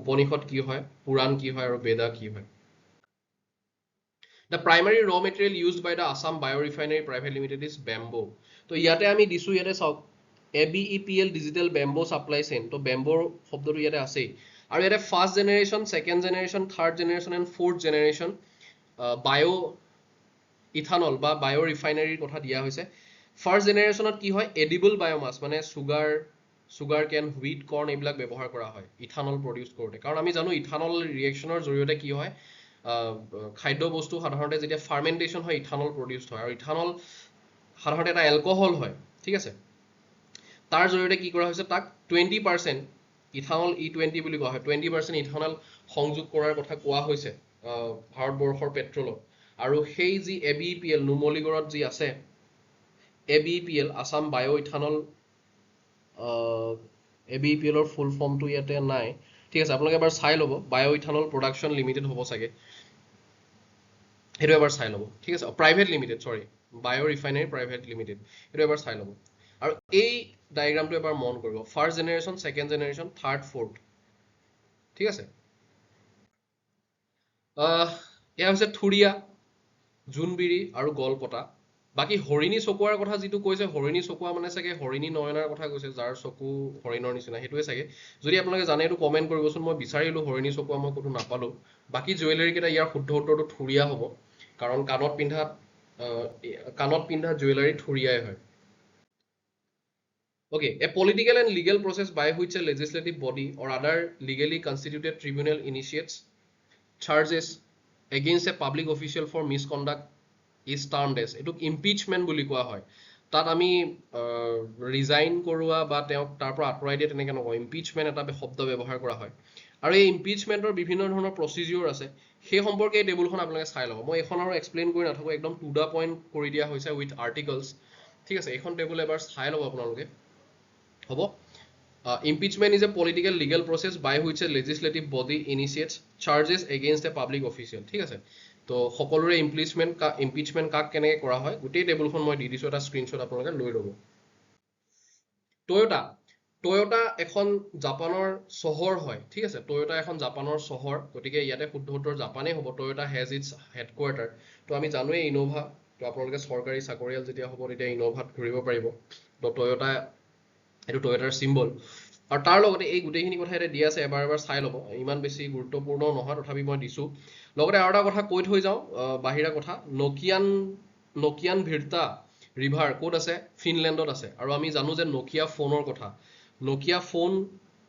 উপনিষদ কি হয়, পুৰাণ কি হয়, আৰু বেদা কি হয়। The primary raw material used by the Assam Biorefinery Private Limited is bamboo. তো ইয়াতে আমি দিছোঁ, ইয়াতে চাওক ABEPL digital bamboo supply chain. তো বেম্বোৰ শব্দটো ইয়াতে আছেই। আৰু ইয়াতে first generation, second generation, third generation and fourth generation বায়ো ইথানল বা বায়ো ৰিফাইনাৰীৰ কথা দিয়া হৈছে। ফাৰ্ষ্ট জেনেৰেশ্যনত কি হয়, এডিবল বায়'মাছ মানে চুগাৰ কেন, হুইট, কৰ্ণ এইবিলাক ব্যৱহাৰ কৰা হয় ইথানল প্ৰডিউচ কৰোঁতে। কাৰণ আমি জানো ইথানল ৰিয়েকশ্যনৰ জৰিয়তে কি হয়, খাদ্য বস্তু সাধাৰণতে যেতিয়া ফাৰ্মেণ্টেশ্যন হয় ইথানল প্ৰডিউচ হয়, আৰু ইথানল সাধাৰণতে এটা এলকহল হয়। ঠিক আছে, তাৰ জৰিয়তে কি কৰা হৈছে, তাক 20% ইথানল E20 বুলি কোৱা হয়। 20% ইথানল সংযোগ কৰাৰ কথা কোৱা হৈছে ভাৰতবৰ্ষৰ পেট্ৰলত। আৰু সেই যি ABEPL নুমলীগড়ত যি আছে, ABEPL আছাম বায়ো ইথানল, ABEPLৰ ফুল ফৰ্মটো ইয়াতে নাই। ঠিক আছে, আপোনালোকে এবাৰ চাই ল'ব, বায়ো ইথানল প্ৰডাকশ্যন লিমিটেড হ'ব চাগে, সেইটো এবাৰ চাই ল'ব। ঠিক আছে, প্ৰাইভেট লিমিটেড, চৰি, বায়ো ৰিফাইনাৰী প্ৰাইভেট লিমিটেড, সেইটো এবাৰ চাই ল'ব। আৰু এই ডায়েগ্ৰামটো এবাৰ মন কৰিব, first generation, second generation, third, fourth. ঠিক আছে, এয়া হৈছে থুৰীয়া, জোনবিৰি আৰু গলপতা। বাকী হৰিণী চকুৱাৰ কথা যিটো কৈছে, হৰিণী চকুৱা মানে চাগে হৰিণী নয়নাৰ কথা কৈছে, যাৰ চকু হৰিণৰ নিচিনা, সেইটোৱে চাগে। যদি আপোনালোকে জানে এইটো কমেণ্ট কৰিবচোন। মই বিচাৰিলোঁ হৰিণী চকুৱা, মই ক'তো নাপালোঁ। বাকী জুৱেলাৰী কেইটা, ইয়াৰ শুদ্ধ উত্তৰটো থুৰীয়া হ'ব, কাৰণ কাণত পিন্ধা জুৱেলাৰী থুৰীয়াই হয়। Okay, a political and legal process by which a legislative body or other legally constituted tribunal initiates charges against a public official for misconduct is termed as, এইটোক impeachment বুলি কোৱা হয়। তাত আমি ৰিজাইন কৰোৱা বা তেওঁক তাৰ পৰা আঁতৰাই দিয়ে তেনেকৈ নকওঁ, ইম্পিচমেণ্ট এটা শব্দ ব্যৱহাৰ কৰা হয়। আৰু এই ইম্পিচমেণ্টৰ বিভিন্ন ধৰণৰ প্ৰচিডিউৰ আছে, সেই সম্পৰ্কে এই টেবুলখন আপোনালোকে চাই ল'ব। মই এইখন আৰু এক্সপ্লেইন কৰি নাথাকোঁ, একদম টু দা পইণ্ট কৰি দিয়া হৈছে উইথ আৰ্টিকলছ। ঠিক আছে, এইখন টেবুল এবাৰ চাই ল'ব আপোনালোকে, হ'ব। Impeachment is a political legal process by which a legislative body initiates charges against a public official. ঠিক আছে, তো সকলোৰে ইম্পিচমেণ্ট কাক কেনেকৈ কৰা হয়, গোটেই টেবুলখন মই দি দিছোঁ, এটা স্ক্ৰীনশ্বট আপোনালোকে লৈ ল'ব। টয়োটা এখন জাপানৰ চহৰ হয়। ঠিক আছে, টয়োটা এখন জাপানৰ চহৰ, গতিকে ইয়াতে শুদ্ধ উত্তৰ জাপানেই হ'ব। Toyota has its headquarter. তো আমি জানোৱেই ইন'ভা, তো আপোনালোকে চৰকাৰী চাকৰিয়াল যেতিয়া হ'ব তেতিয়া ইন'ভাত ঘূৰিব পাৰিব। তো টয়োটা, এইটো টয়োটাৰ চিম্বল। আৰু তাৰ লগতে এই গোটেইখিনি কথা ইয়াতে দিয়া আছে, এবাৰ এবাৰ চাই ল'ব, ইমান বেছি গুৰুত্বপূৰ্ণ নহয় তথাপি মই দিছোঁ। লগতে আৰু এটা কথা কৈ থৈ যাওঁ, বাহিৰা কথা, নকিয়ান ভিৰতা ৰিভাৰ ক'ত আছে? ফিনলেণ্ডত আছে। আৰু আমি জানো যে নকিয়া ফোনৰ কথা, Nokia phone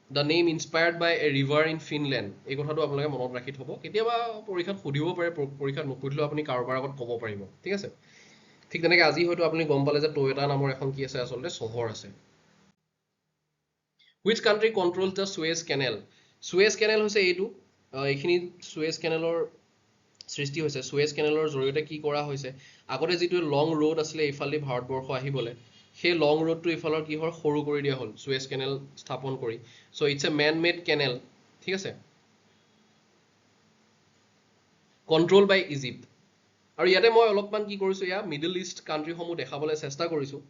the name inspired by a river in Finland, এই কথাটো আপোনালোকে মনত ৰাখি থ'ব। কেতিয়াবা পৰীক্ষাত সুধিব পাৰে, পৰীক্ষাত নুসুধিলেও আপুনি কাৰোবাৰ আগত ক'ব পাৰিব, ঠিক আছে। ঠিক তেনেকৈ আজি হয়তো আপুনি গম পালে যে টয়োটা নামৰ এখন কি আছে, আচলতে চহৰ আছে। Which country controls the Suez Canal? Suez Canal হৈছে এইটো, এইখিনি Suez Canalৰ সৃষ্টি হৈছে। Suez Canalৰ জৰিয়তে কি কৰা হৈছে, আগতে যিটো লং ৰোড আছিলে এইফালেদি ভাৰতবৰ্ষ আহিবলৈ, সেই লং ৰোডটো ইফালৰ কি হ'ল, সৰু কৰি দিয়া হ'ল Suez Canal স্থাপন কৰি। So' it's a man made canal, ঠিক আছে, কণ্ট্ৰল বাই ইজিপ্ট। আৰু ইয়াতে মই অলপমান কি কৰিছোঁ, ইয়াত মিডল ইষ্ট কাণ্ট্ৰিসমূহ দেখাবলৈ চেষ্টা কৰিছোঁ।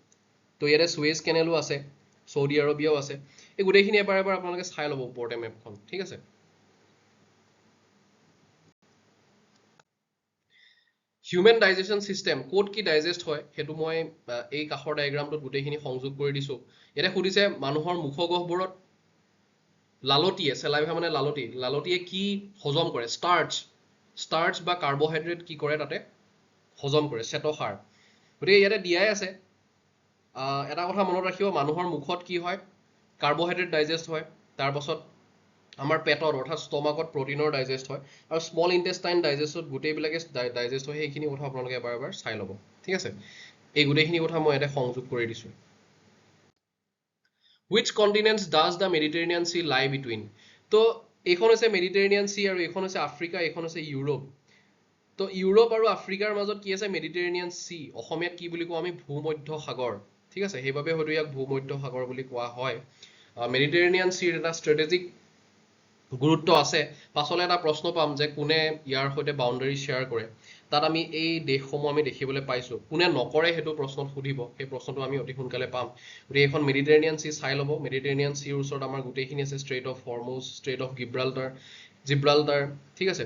তো ইয়াতে সুৱেজ কেনেলো আছে, চৌদি আৰবিয়াও আছে। এই গোটেইখিনি এবাৰ এবাৰ আপোনালোকে চাই ল'ব ওপৰতে মেপখন, ঠিক আছে। হিউমেন ডাইজেশ্যন চিষ্টেম ক'ত কি ডাইজেষ্ট হয় সেইটো মই এই কাষৰ ডায়েগ্ৰামটোত গোটেইখিনি সংযোগ কৰি দিছোঁ। ইয়াতে সুধিছে মানুহৰ মুখগহ্বৰত লালটিয়ে, চেলাইভা মানে লালটিয়ে কি হজম কৰে? ষ্টাৰ্চ বা কাৰ্বহাইড্ৰেট কি কৰে তাতে হজম কৰে, শ্বেতসাৰ। গতিকে ইয়াতে দিয়াই আছে, এটা কথা মনত ৰাখিব, মানুহৰ মুখত কি হয়, কাৰ্বহাইড্ৰেট ডাইজেষ্ট হয়, তাৰপাছত আমাৰ পেটত অৰ্থাৎ ষ্টমাকত প্ৰটিনৰ ডাইজেষ্ট হয়, আৰু স্মল ইণ্টেষ্টাইন ডাইজেষ্টত গোটেইবিলাকে ডাইজেষ্ট হয়। সেইখিনি কথা আপোনালোকে এবাৰ এবাৰ চাই ল'ব, ঠিক আছে। এই গোটেইখিনি কথা মই ইয়াতে সংযোগ কৰি দিছোঁ। Which continents does the Mediterranean Sea lie between? তো এইখন হৈছে মেডিটেৰেনিয়ান চি আৰু এইখন হৈছে আফ্ৰিকা, এইখন হৈছে ইউৰোপ। তো ইউৰোপ আৰু আফ্ৰিকাৰ মাজত কি আছে? মেডিটেৰেনিয়ান চি, অসমীয়াত কি বুলি কওঁ আমি? ভূমধ্য সাগৰ, ঠিক আছে। সেইবাবে হয়তো ইয়াক ভূমধ্য সাগৰ বুলি কোৱা হয়। মেডিটেৰেনিয়ান চিৰ এটা ষ্ট্ৰেটেজিক গুৰুত্ব আছে। পাছলৈ এটা প্ৰশ্ন পাম যে কোনে ইয়াৰ সৈতে বাউণ্ডাৰী শ্বেয়াৰ কৰে, তাত আমি এই দেশসমূহ আমি দেখিবলৈ পাইছোঁ। কোনে নকৰে সেইটো প্ৰশ্নত সুধিব, সেই প্ৰশ্নটো আমি অতি সোনকালে পাম। গতিকে এইখন মেডিটেৰেনিয়ান চি চাই ল'ব। মেডিটেৰেনিয়ান চিৰ ওচৰত আমাৰ গোটেইখিনি আছে, strait of Hormuz, strait of Gibraltar, ঠিক আছে।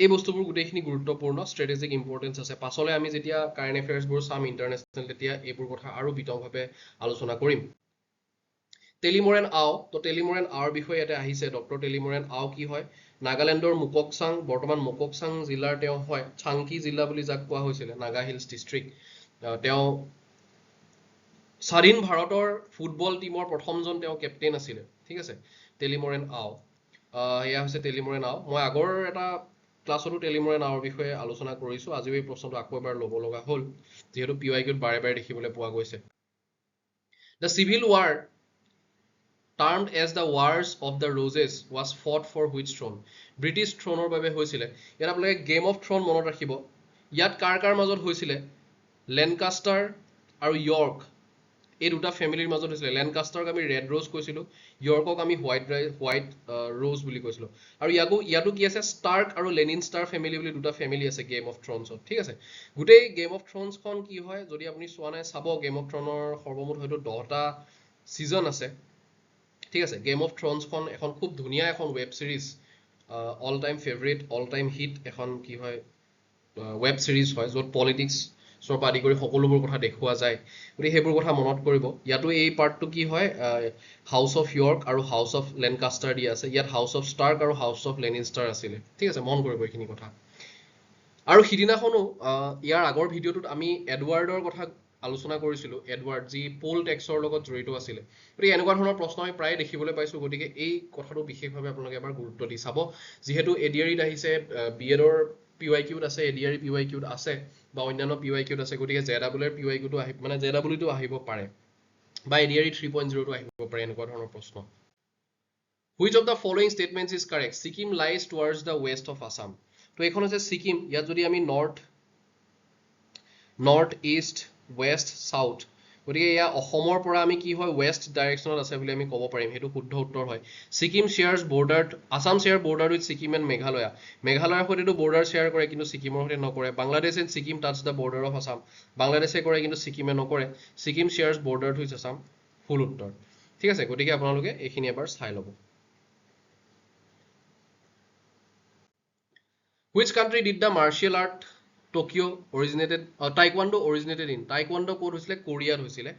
এই বস্তুবোৰ গোটেইখিনি গুৰুত্বপূৰ্ণ, ষ্ট্ৰেটেজিক ইম্পৰ্টেঞ্চ আছে। পাছলৈ আমি যেতিয়া কাৰেণ্ট এফেয়াৰ্ছবোৰ চাম ইণ্টাৰনেশ্যনেল, তেতিয়া এইবোৰ কথা আৰু বিতংভাৱে আলোচনা কৰিম। টেলিমৰেন আও, তো টেলিমৰেন আওৰ বিষয়ে ইয়াতে আহিছে। ডক্টৰ টেলিমৰেন আও কি হয়? নাগালেণ্ডৰ মুককচাং, বৰ্তমান মুককচাং জিলাৰ তেওঁ হয়, চাংকি জিলা বুলি যাক কোৱা হৈছিলে, নাগা হিলছ ডিষ্ট্ৰিক্ট। তেওঁ স্বাধীন ভাৰতৰ ফুটবল টীমৰ প্ৰথমজন তেওঁ কেপ্টেইন আছিলে, ঠিক আছে, টেলিমৰেন আও। এয়া হৈছে টেলিমৰেন আও। মই আগৰ এটা ক্লাছতো টেলিমৰেন আওৰ বিষয়ে আলোচনা কৰিছোঁ। আজিও এই প্ৰশ্নটো আকৌ এবাৰ ল'ব লগা হ'ল, যিহেতু PYQত বাৰে বাৰে দেখিবলৈ পোৱা গৈছে। The civil war termed as the wars of the roses was fought for which throne? British থ্ৰনৰ বাবে হৈছিলে। ইয়াত আপোনালোকে গেম অফ থ্ৰন মনত ৰাখিব। ইয়াত কাৰ কাৰ মাজত হৈছিলে? লেনকাষ্টাৰ আৰু য়ৰ্ক, এই দুটা ফেমিলিৰ মাজত হৈছিলে। লেনকাষ্টাৰক আমি ৰেড ৰ'জ কৈছিলোঁ, য়ৰ্কক আমি হোৱাইট ৰ'জ বুলি কৈছিলোঁ। আৰু ইয়াতো কি আছে? ষ্টাৰ্ক আৰু লেনিনষ্টাৰ ফেমিলি বুলি দুটা ফেমিলি আছে গেম অফ থ্ৰনছত, ঠিক আছে। গোটেই গেম অফ থ্ৰনছখন কি হয়, যদি আপুনি চোৱা নাই চাব। গেম অফ থ্ৰনৰ সৰ্বমুঠ হয়তো 10টা ছিজন আছে, ঠিক আছে। গেম অফ থ্ৰনছখন এখন খুব ধুনীয়া এখন web series, all time favourite, all time hit এখন কি হয়, ৱেব ছিৰিজ হয়, য'ত পলিটিক্সৰ পৰা আদি কৰি সকলোবোৰ কথা দেখুওৱা যায়। গতিকে সেইবোৰ কথা মনত কৰিব। ইয়াতো এই পাৰ্টটো কি হয়, হাউচ অফ য়ৰ্ক আৰু হাউচ অফ লেনকাষ্টাৰ দিয়া আছে। ইয়াত হাউচ অফ ষ্টাৰ্ক আৰু হাউচ অফ লেনিনষ্টাৰ আছিলে, ঠিক আছে, মন কৰিব এইখিনি কথা। আৰু সিদিনাখনো ইয়াৰ আগৰ ভিডিঅ'টোত আমি এডৱাৰ্ডৰ কথা আলোচনা কৰিছিলোঁ, এডৱাৰ্ড যি পোল টেক্সৰ লগত জড়িত আছিলে। গতিকে এনেকুৱা ধৰণৰ প্ৰশ্ন আমি প্ৰায় দেখিবলৈ পাইছোঁ। গতিকে এই কথাটো বিশেষভাৱে আপোনালোকে এবাৰ গুৰুত্ব দি চাব। যিহেতু এডিআৰিত আহিছে, BEdৰ PYQত আছে, এডিআৰি PYQত আছে, বা অন্যান্য PYQত আছে। গতিকে JEEৰ PYQটো JEEটো আহিব পাৰে, বা এডিআৰি 3.0টো আহিব পাৰে, এনেকুৱা ধৰণৰ প্ৰশ্ন। Which of the following statements is correct? Sikkim lies towards the west of Assam. তো এইখন হৈছে ছিকিম। ইয়াত যদি আমি নৰ্থ, ইষ্ট, ৱেষ্ট, চাউথ, গতিকে এয়া অসমৰ পৰা আমি কি হয়, ৱেষ্ট ডাইৰেকশ্যনত আছে বুলি আমি ক'ব পাৰিম। সেইটো শুদ্ধ উত্তৰ হয়। Sikkim shares border, Assam share border with Sikkim and Meghalaya. মেঘালয়ৰ সৈতেতো বৰ্ডাৰ শ্বেয়াৰ কৰে, কিন্তু ছিকিমৰ সৈতে নকৰে। Bangladesh and Sikkim touch the border of Assam. বাংলাদেশে কৰে কিন্তু ছিকিমে নকৰে। Sikkim shares border with Assam, ফুল উত্তৰ, ঠিক আছে। গতিকে আপোনালোকে এইখিনি এবাৰ চাই ল'ব। Which country did the martial art Tokyo originated? Taekwondo originated in? Taekwondo ক'ত হৈছিলে? কোৰিয়াত হৈছিলে।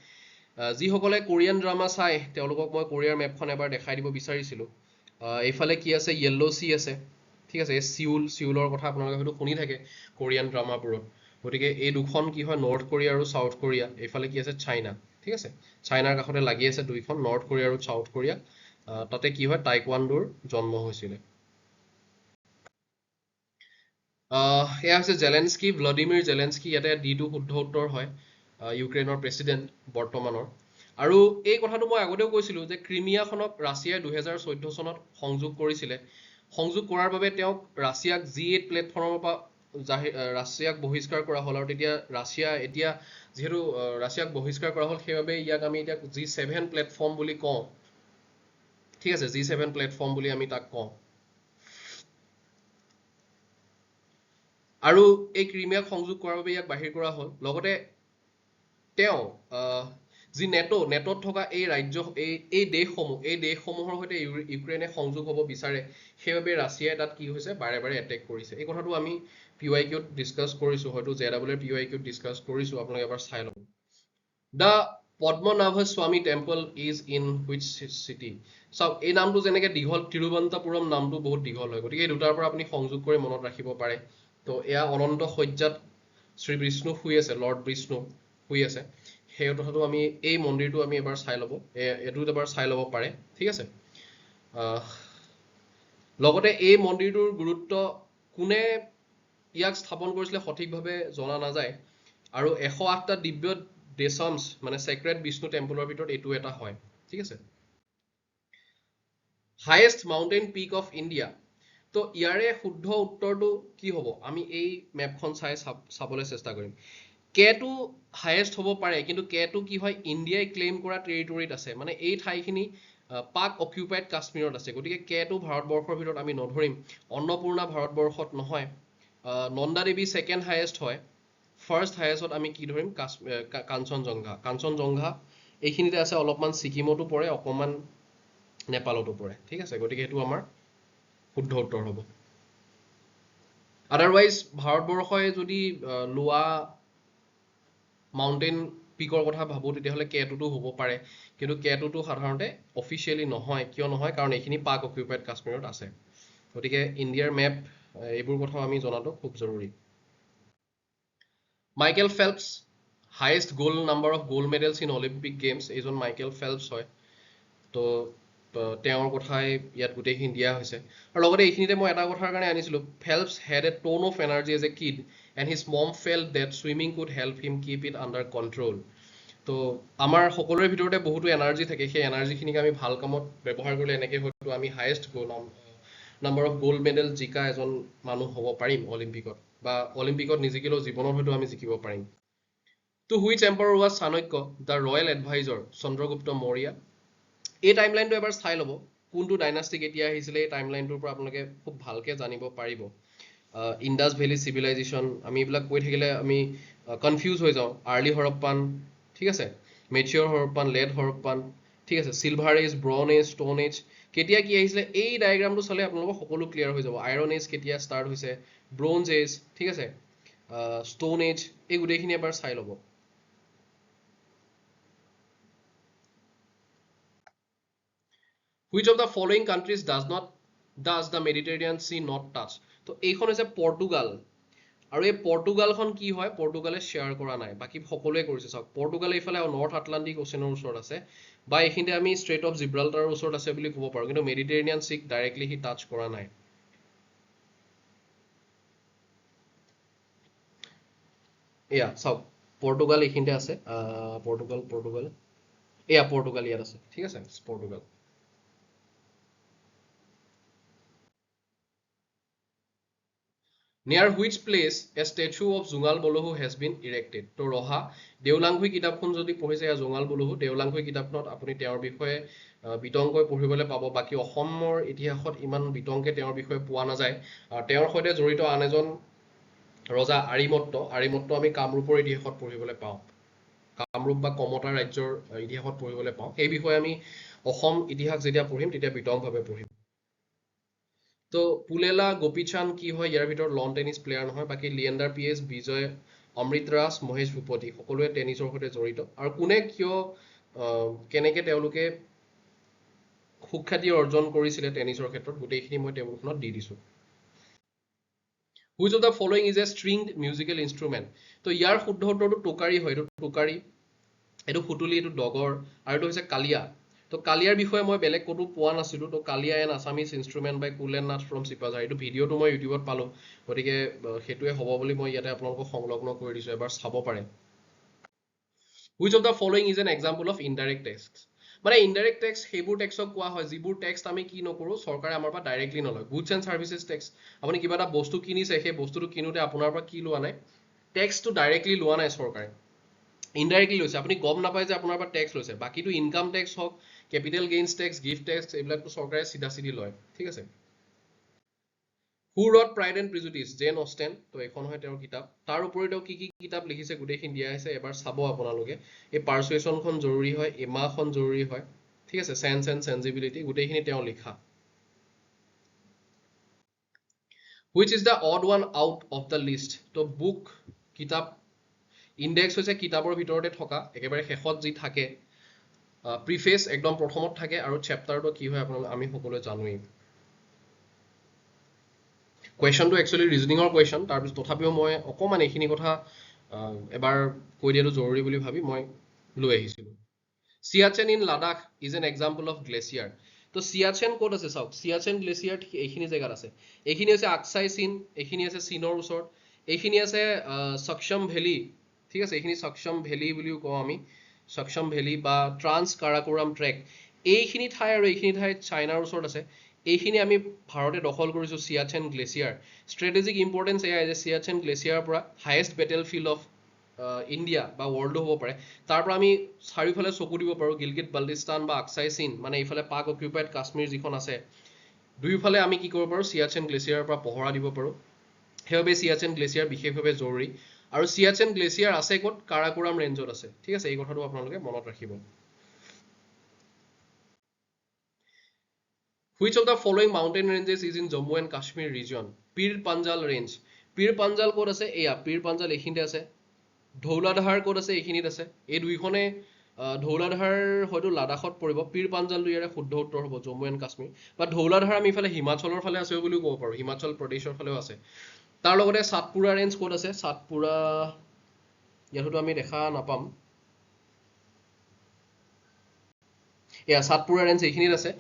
যিসকলে কোৰিয়ান ড্ৰামা চাই তেওঁলোকক মই কোৰিয়াৰ মেপখন এবাৰ দেখাই দিব বিচাৰিছিলোঁ। এইফালে কি আছে, য়েল্লো চি আছে, ঠিক আছে। এই চিউলৰ কথা আপোনালোকে হয়তো শুনি থাকে কোৰিয়ান ড্ৰামাবোৰত। গতিকে এই দুখন কি হয়, নৰ্থ কোৰিয়া আৰু চাউথ কোৰিয়া। এইফালে কি আছে, চাইনা, ঠিক আছে। চাইনাৰ কাষতে লাগি আছে দুইখন, নৰ্থ কোৰিয়া আৰু চাউথ কোৰিয়া। তাতে কি হয়, টাইকোৱাণ্ডোৰ জন্ম হৈছিলে। এয়া হৈছে জেলেন্সকি, ভ্লাদিমিৰ জেলেন্সকি। ইয়াতে ডিটো শুদ্ধ উত্তৰ হয়, ইউক্ৰেইনৰ প্ৰেচিডেণ্ট বৰ্তমানৰ। আৰু এই কথাটো মই আগতেও কৈছিলোঁ যে ক্ৰিমিয়াখনক ৰাছিয়াই 2014 চনত সংযোগ কৰিছিলে। সংযোগ কৰাৰ বাবে তেওঁক ৰাছিয়াক G8 প্লেটফৰ্মৰ পৰা ৰাছিয়াক বহিষ্কাৰ কৰা হ'ল। আৰু তেতিয়া ৰাছিয়া এতিয়া যিহেতু ৰাছিয়াক বহিষ্কাৰ কৰা হ'ল, সেইবাবে ইয়াক আমি এতিয়া G7 প্লেটফৰ্ম বুলি কওঁ, ঠিক আছে। G7 প্লেটফৰ্ম বুলি আমি তাক কওঁ। আৰু এই ক্ৰিমিয়াক সংযোগ কৰাৰ বাবে ইয়াক বাহিৰ কৰা হ'ল। লগতে তেওঁ যি নেটোত থকা এই দেশসমূহৰ সৈতে ইউক্ৰেইনে সংযোগ হ'ব বিচাৰে, সেইবাবে ৰাছিয়াই তাত কি হৈছে, বাৰে বাৰে এটেক কৰিছে। এই কথাটো আমি PYQত ডিছকাছ কৰিছোঁ, হয়তো JEE PYQত ডিছকাছ কৰিছোঁ, আপোনালোকে এবাৰ চাই ল'ব। দ্য পদ্মনাভ স্বামী temple is in which city? চাওক, এই নামটো যেনেকৈ দীঘল, তিৰুৱন্তপুৰম নামটো বহুত দীঘল হয়, গতিকে এই দুটাৰ পৰা আপুনি সংযোগ কৰি মনত ৰাখিব পাৰে। তো এয়া অনন্ত শয্যাত শ্ৰী বিষ্ণু শুই আছে, লৰ্ড বিষ্ণু শুই আছে। সেই কথাটো আমি, এই মন্দিৰটো আমি এবাৰ চাই ল'ব, এইটোত এবাৰ চাই ল'ব পাৰে, ঠিক আছে। লগতে এই মন্দিৰটোৰ গুৰুত্ব, কোনে ইয়াক স্থাপন কৰিছিলে সঠিকভাৱে জনা নাযায়। আৰু 108টা দিব্য দেশমছ মানে চেক্ৰেড বিষ্ণু টেম্পলৰ ভিতৰত এইটো এটা হয়, ঠিক আছে। Highest mountain peak of India. তো ইয়াৰে শুদ্ধ উত্তৰটো কি হ'ব, আমি এই মেপখন চাবলৈ চেষ্টা কৰিম। কেটো হাইয়েষ্ট হ'ব পাৰে, কিন্তু কেটো কি হয়, ইণ্ডিয়াই ক্লেইম কৰা টেৰিটৰীত আছে, মানে এই ঠাইখিনি পাক অকিউপাইড কাশ্মীৰত আছে। গতিকে কেটো ভাৰতবৰ্ষৰ ভিতৰত আমি নধৰিম। অন্নপূৰ্ণা ভাৰতবৰ্ষত নহয়। নন্দা দেৱী ছেকেণ্ড হাইয়েষ্ট হয়। ফাৰ্ষ্ট হাইয়েষ্টত আমি কি ধৰিম, কাঞ্চনজংঘা। কাঞ্চনজংঘা এইখিনিতে আছে, অলপমান ছিকিমতো পৰে, অকণমান নেপালতো পৰে, ঠিক আছে। গতিকে সেইটো আমাৰ শুদ্ধ উত্তৰ হ'ব। আদাৰৱাইজ ভাৰতবৰ্ষই যদি লোৱা মাউণ্টেইন পিকৰ কথা ভাবোঁ, তেতিয়াহ'লে কেটোতো হ'ব পাৰে, কিন্তু কেটোতো সাধাৰণতে অফিচিয়েলি নহয়। কিয় নহয়, কাৰণ এইখিনি পাক অকিউপাইড কাশ্মীৰত আছে। গতিকে ইণ্ডিয়াৰ মেপ, এইবোৰ কথাও আমি জনাটো খুব জৰুৰী। Michael Phelps, highest number of gold medals in Olympic games, এইজন মাইকেল ফেল্পছ হয়। তো তেওঁৰ কথাই ইয়াত গোটেইখিনি দিয়া হৈছে। আৰু লগতে এইখিনিতে মই এটা কথাৰ কাৰণে আনিছিলোঁ, Phelps had a ton of energy as a kid and his mom felt that swimming could help him keep it under control. তো আমাৰ সকলোৰে ভিতৰতে বহুতো এনাৰ্জি থাকে, সেই এনাৰ্জিখিনিক আমি ভাল কামত ব্যৱহাৰ কৰিলে এনেকৈ হয়তো আমি highest number of gold medal জিকা এজন মানুহ হ'ব পাৰিম অলিম্পিকত, বা অলিম্পিকত নিজিকিলেও জীৱনত হয়তো আমি জিকিব পাৰিম। To which emperor was Chanakya the royal adviser Chandragupta Maurya? এই টাইমলাইনটো এবাৰ চাই ল'ব, কোনটো ডাইনাষ্টি কেতিয়া আহিছিলে। এই টাইমলাইনটোৰ পৰা আপোনালোকে খুব ভালকৈ জানিব পাৰিব। ইণ্ডাছ ভেলী চিভিলাইজেশ্যন, আমি এইবিলাক কৈ থাকিলে আমি কনফিউজ হৈ যাওঁ। আৰ্লি হৰপ্পান, ঠিক আছে, মেচিয়ৰ হৰপ্পান, লেট হৰপ্পান, ঠিক আছে, silver age, bronze age, stone age, কেতিয়া কি আহিছিলে এই ডায়েগ্ৰামটো চালে আপোনালোকৰ সকলো ক্লিয়াৰ হৈ যাব। আইৰণ এজ কেতিয়া ষ্টাৰ্ট হৈছে, ব্ৰঞ্জ এজ, ঠিক আছে, ষ্টোন এজ, এই গোটেইখিনি এবাৰ চাই ল'ব। Which of the following countries does the Mediterranean Sea not touch? তো এইখন হৈছে পৰ্তুগাল। আৰু এই পৰ্তুগালখন কি হয়, পৰ্তুগালে শ্বেয়াৰ কৰা নাই, বাকী সকলোৱে কৰিছে। চাওক, পৰ্তুগাল এইফালে নৰ্থ আটলাণ্টিক অ'চেনৰ ওচৰত আছে, বা এইখিনিতে আমি ষ্ট্ৰেইট অফ জিব্ৰাল্টাৰৰ ওচৰত আছে বুলি ক'ব পাৰোঁ, কিন্তু মেডিটেৰেনিয়ান চিক ডাইৰেক্টলি সি টাচ কৰা নাই। এয়া চাওক, পৰ্তুগাল এইখিনিতে আছে, পৰ্তুগাল এয়া পৰ্তুগাল ইয়াত আছে, ঠিক আছে, Portugal. Near which place a statue of Jungal Bolohu has been erected? তো ৰহা, দেওলাংখুই কিতাপখন যদি পঢ়িছে, এয়া জুঙাল বলহু। দেওলাংখুই কিতাপখনত আপুনি তেওঁৰ বিষয়ে বিতংকৈ পঢ়িবলৈ পাব। বাকী অসমৰ ইতিহাসত ইমান বিতংকৈ তেওঁৰ বিষয়ে পোৱা নাযায়। তেওঁৰ সৈতে জড়িত আন এজন ৰজা আৰিমত্ত আমি কামৰূপৰ ইতিহাসত পঢ়িবলৈ পাওঁ। কামৰূপ বা কমতা ৰাজ্যৰ ইতিহাসত পঢ়িবলৈ পাওঁ। সেই বিষয়ে আমি অসম ইতিহাস যেতিয়া পঢ়িম তেতিয়া বিতংভাৱে পঢ়িম। তো পুলেলা গোপীচান্দ কি হয়, ইয়াৰ ভিতৰত লন টেনিছ প্লেয়াৰ নহয়। বাকী লিয়েণ্ডাৰ পেজ, বিজয় অমৃতৰাজ, মহেশ ভূপতি সকলোৱে টেনিছৰ সৈতে জড়িত। আৰু কোনে কিয় কেনেকৈ তেওঁলোকে সুখ্যাতি অৰ্জন কৰিছিলে টেনিছৰ ক্ষেত্ৰত গোটেইখিনি মই টেবুলখনত দি দিছোঁ Which of the following is a stringed musical instrument? তো ইয়াৰ শুদ্ধ উত্তৰটো টোকাৰী হয় এইটো টোকাৰী এইটো ফুটুলি এইটো ডগৰ আৰু এইটো হৈছে কালিয়া তো কালিয়াৰ বিষয়ে মই বেলেগ ক'তো পোৱা নাছিলোঁ তো Kaliya an Assamese instrument by Kulen Nath from Sipajhar এইটো ভিডিঅ'টো মই ইউটিউবত পালোঁ গতিকে সেইটোৱে হ'ব বুলি মই ইয়াতে আপোনালোকক সংলগ্ন কৰি দিছোঁ এবাৰ চাব পাৰে Which of the following is an example of indirect tax? মানে ইনডাইৰেক্ট টেক্স সেইবোৰ টেক্সক কোৱা হয় যিবোৰ টেক্স আমি কি নকৰোঁ চৰকাৰে আমাৰ পৰা ডাইৰেক্টলি নলয় গুডছ এণ্ড ছাৰ্ভিচেছ টেক্স আপুনি কিবা এটা বস্তু কিনিছে সেই বস্তুটো কিনোতে আপোনাৰ পৰা কি লোৱা নাই টেক্সটো ডাইৰেক্টলি লোৱা নাই চৰকাৰে ইনডাইৰেক্টলি লৈছে আপুনি গম নাপায় যে আপোনাৰ পৰা টেক্স লৈছে বাকীটো ইনকাম টেক্স হওক কেপিটেল গেইনছ টেক্স গিফ্ট টেক্স এইবিলাকতো চৰকাৰে চিধা চিধি লয় ঠিক আছে Who wrote Pride and Prejudice? Jane Austen. তো এখন হয় তেওঁৰ কিতাপ তাৰ উপৰি তেওঁ কি কি কিতাপ লিখিছে গোটেইখিনি দিয়া আছে এবাৰ চাব আপোনালোকে এই পাৰ্চুৱেশ্যনখন জৰুৰী হয় এমাখন জৰুৰী হয় ঠিক আছে সেন্স এণ্ড সেন্সিবিলিটি গোটেইখিনি তেওঁ লিখা Which is the odd one out of the list? তো বুক কিতাপ ইনডেক্স হৈছে কিতাপৰ ভিতৰতে থকা একেবাৰে শেষত যি থাকে প্ৰিফেচ একদম প্ৰথমত থাকে আৰু চেপ্টাৰটো কি হয় আপোনালোক আমি সকলোৱে জানোৱেই কুৱেশ্যনটো একচুৱেলি ৰিজনিঙৰ কুৱেশ্যন তাৰপিছত তথাপিও মই অকণমান এইখিনি কথা এবাৰ কৈ দিয়াটো জৰুৰী বুলি ভাবি মই লৈ আহিছিলোঁ Siachen in Ladakh is an example of glacier তো চিয়াচেন ক'ত আছে চাওক চিয়াচেন গ্লেচিয়াৰ এইখিনি জেগাত আছে এইখিনি হৈছে আকচাই চীন এইখিনি আছে চীনৰ ওচৰত এইখিনি আছে সকচম ভেলী ঠিক আছে এইখিনি সকচম ভেলী বুলিও কওঁ আমি সকচম ভেলী বা ট্ৰান্স কাৰাকোৰাম ট্ৰেক এইখিনি ঠাই আৰু এইখিনি ঠাই চাইনাৰ ওচৰত আছে এইখিনি আমি ভাৰতে দখল কৰিছোঁ চিয়াচেন গ্লেচিয়াৰ ষ্ট্ৰেটেজিক ইম্পৰ্টেঞ্চ এয়া যে চিয়াচেন গ্লেচিয়াৰৰ পৰা highest battle field of India বা ৱৰ্ল্ডো হ'ব পাৰে তাৰ পৰা আমি চাৰিওফালে চকু দিব পাৰোঁ গিলগিট বাল্টিস্তান বা আকচাই চীন মানে এইফালে পাক অকিউপাইড কাশ্মীৰ যিখন আছে দুয়োফালে আমি কি কৰিব পাৰোঁ চিয়াচেন গ্লেচিয়াৰৰ পৰা পহৰা দিব পাৰোঁ সেইবাবে চিয়াচেন গ্লেচিয়াৰ বিশেষভাৱে জৰুৰী আৰু চিয়াচেন গ্লেচিয়াৰ আছে ক'ত কাৰাকোৰাম ৰেঞ্জত আছে ঠিক আছে এই কথাটো আপোনালোকে মনত ৰাখিব Which of the following mountain ranges is in Jammu and Kashmir region? Pir Panjal range. Pir Panjal ক'ত আছে এয়া Pir Panjal এইখিনিতে আছে ধৌলাধাৰ ক'ত আছে এইখিনিত আছে এই দুইখনে ধৌলাধাৰ হয়তো লাডাখত পৰিব পীৰ পাঞ্জালটো ইয়াৰে শুদ্ধ উত্তৰ হ'ব জম্মু এণ্ড কাশ্মীৰ বা ধৌলাধাৰ আমি ইফালে হিমাচলৰ ফালে আছে বুলিও ক'ব পাৰোঁ হিমাচল প্ৰদেশৰ ফালেও আছে তাৰ লগতে সাতপুৰা ৰেঞ্জ ক'ত আছে সাতপুৰা ইয়াতো আমি দেখা নাপাম এয়া সাতপুৰা ৰেঞ্জ এইখিনিত আছে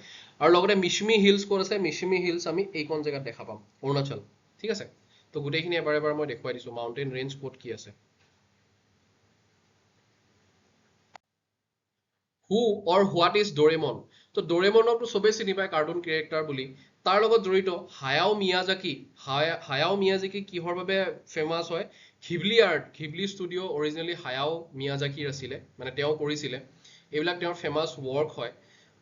আৰু লগতে মিশমি হিলছ ক'ত আছে মিশমি হিলছ আমি এইখন জেগাত দেখা পাম অৰুণাচল ঠিক আছে তো গোটেইখিনি এবাৰ এবাৰ মই দেখুৱাই দিছোঁ মাউণ্টেইন ৰেঞ্জ ক'ত কি আছে Who or what is Doraemon? তো ডৰেমনকটো চবেই চিনি পায় কাৰ্টুন কেৰেক্টাৰ বুলি তাৰ লগত জড়িত হায়াও মিয়াজাকি কিহৰ বাবে ফেমাছ হয় Ghibli art Ghibli studio' originally Hayao মিয়াজাকিৰ আছিলে মানে তেওঁ কৰিছিলে এইবিলাক তেওঁৰ ফেমাছ ৱৰ্ক হয়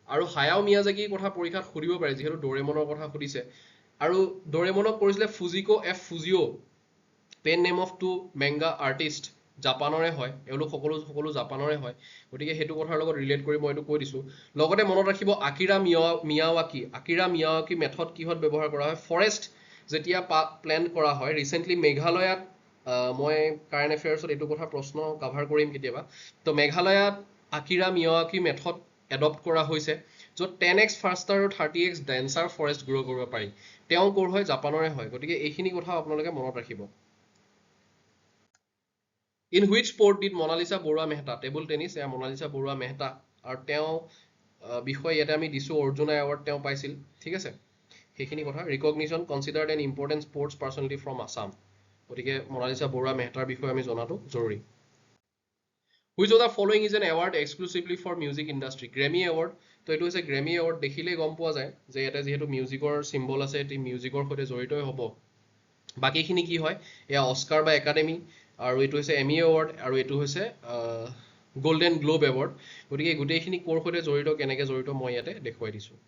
আৰু হায়াও মিয়াজাকিৰ কথা পৰীক্ষাত সুধিব পাৰে যিহেতু ডৰেমনৰ কথা সুধিছে আৰু ডৰেমনক কৰিছিলে Fujiko F Fujio' pen name of two manga artist জাপানৰে হয় এওঁলোক সকলো জাপানৰে হয় গতিকে সেইটো কথাৰ লগত ৰিলেট কৰি মই এইটো কৈ দিছোঁ লগতে মনত ৰাখিব আকিৰা মিয়াৱাকি মেথড কিহত ব্যৱহাৰ কৰা হয় ফৰেষ্ট যেতিয়া প্লেন কৰা হয় ৰিচেণ্টলি মেঘালয়ত মই কাৰেণ্ট এফেয়াৰ্ছত এইটো কথা প্ৰশ্ন কাভাৰ কৰিম কেতিয়াবা তো মেঘালয়ত আকিৰা মিয়াৱাকি মেথড এডপ্ট কৰা হৈছে য'ত 10x ফাষ্টাৰ আৰু 30x ডেন্সাৰ ফৰেষ্ট গ্ৰ' কৰিব পাৰি তেওঁ ক'ৰ হয় জাপানৰে হয় গতিকে এইখিনি কথা আপোনালোকে মনত ৰাখিব In which sport did Monalisa Borua Mehta table tennis এয়া মনালিসা বৰুৱা মেহতা আৰু তেওঁ বিষয় ইয়াতে আমি দিছোঁ অৰ্জুনা এৱাৰ্ড তেওঁ পাইছিল ঠিক আছে সেইখিনি কথা recognition considered N important sports personality from Assam গতিকে মনালিসা বৰুৱা মেহতাৰ বিষয়ে আমি জনাটো জৰুৰী Which of the following is an award exclusively for music industry? Grammy Award. তো এইটো হৈছে Grammy Award দেখিলেই গম পোৱা যায় যে ইয়াতে যিহেতু মিউজিকৰ চিম্বল আছে এটি মিউজিকৰ সৈতে জড়িতই হ'ব বাকীখিনি কি হয় এয়া অস্কাৰ বা একাডেমি আৰু এইটো হৈছে এমি এৱাৰ্ড আৰু এইটো হৈছে গোল্ডেন গ্লোব এৱাৰ্ড গতিকে গোটেইখিনি ক'ৰ সৈতে জড়িত কেনেকৈ জড়িত মই ইয়াতে দেখুৱাই দিছোঁ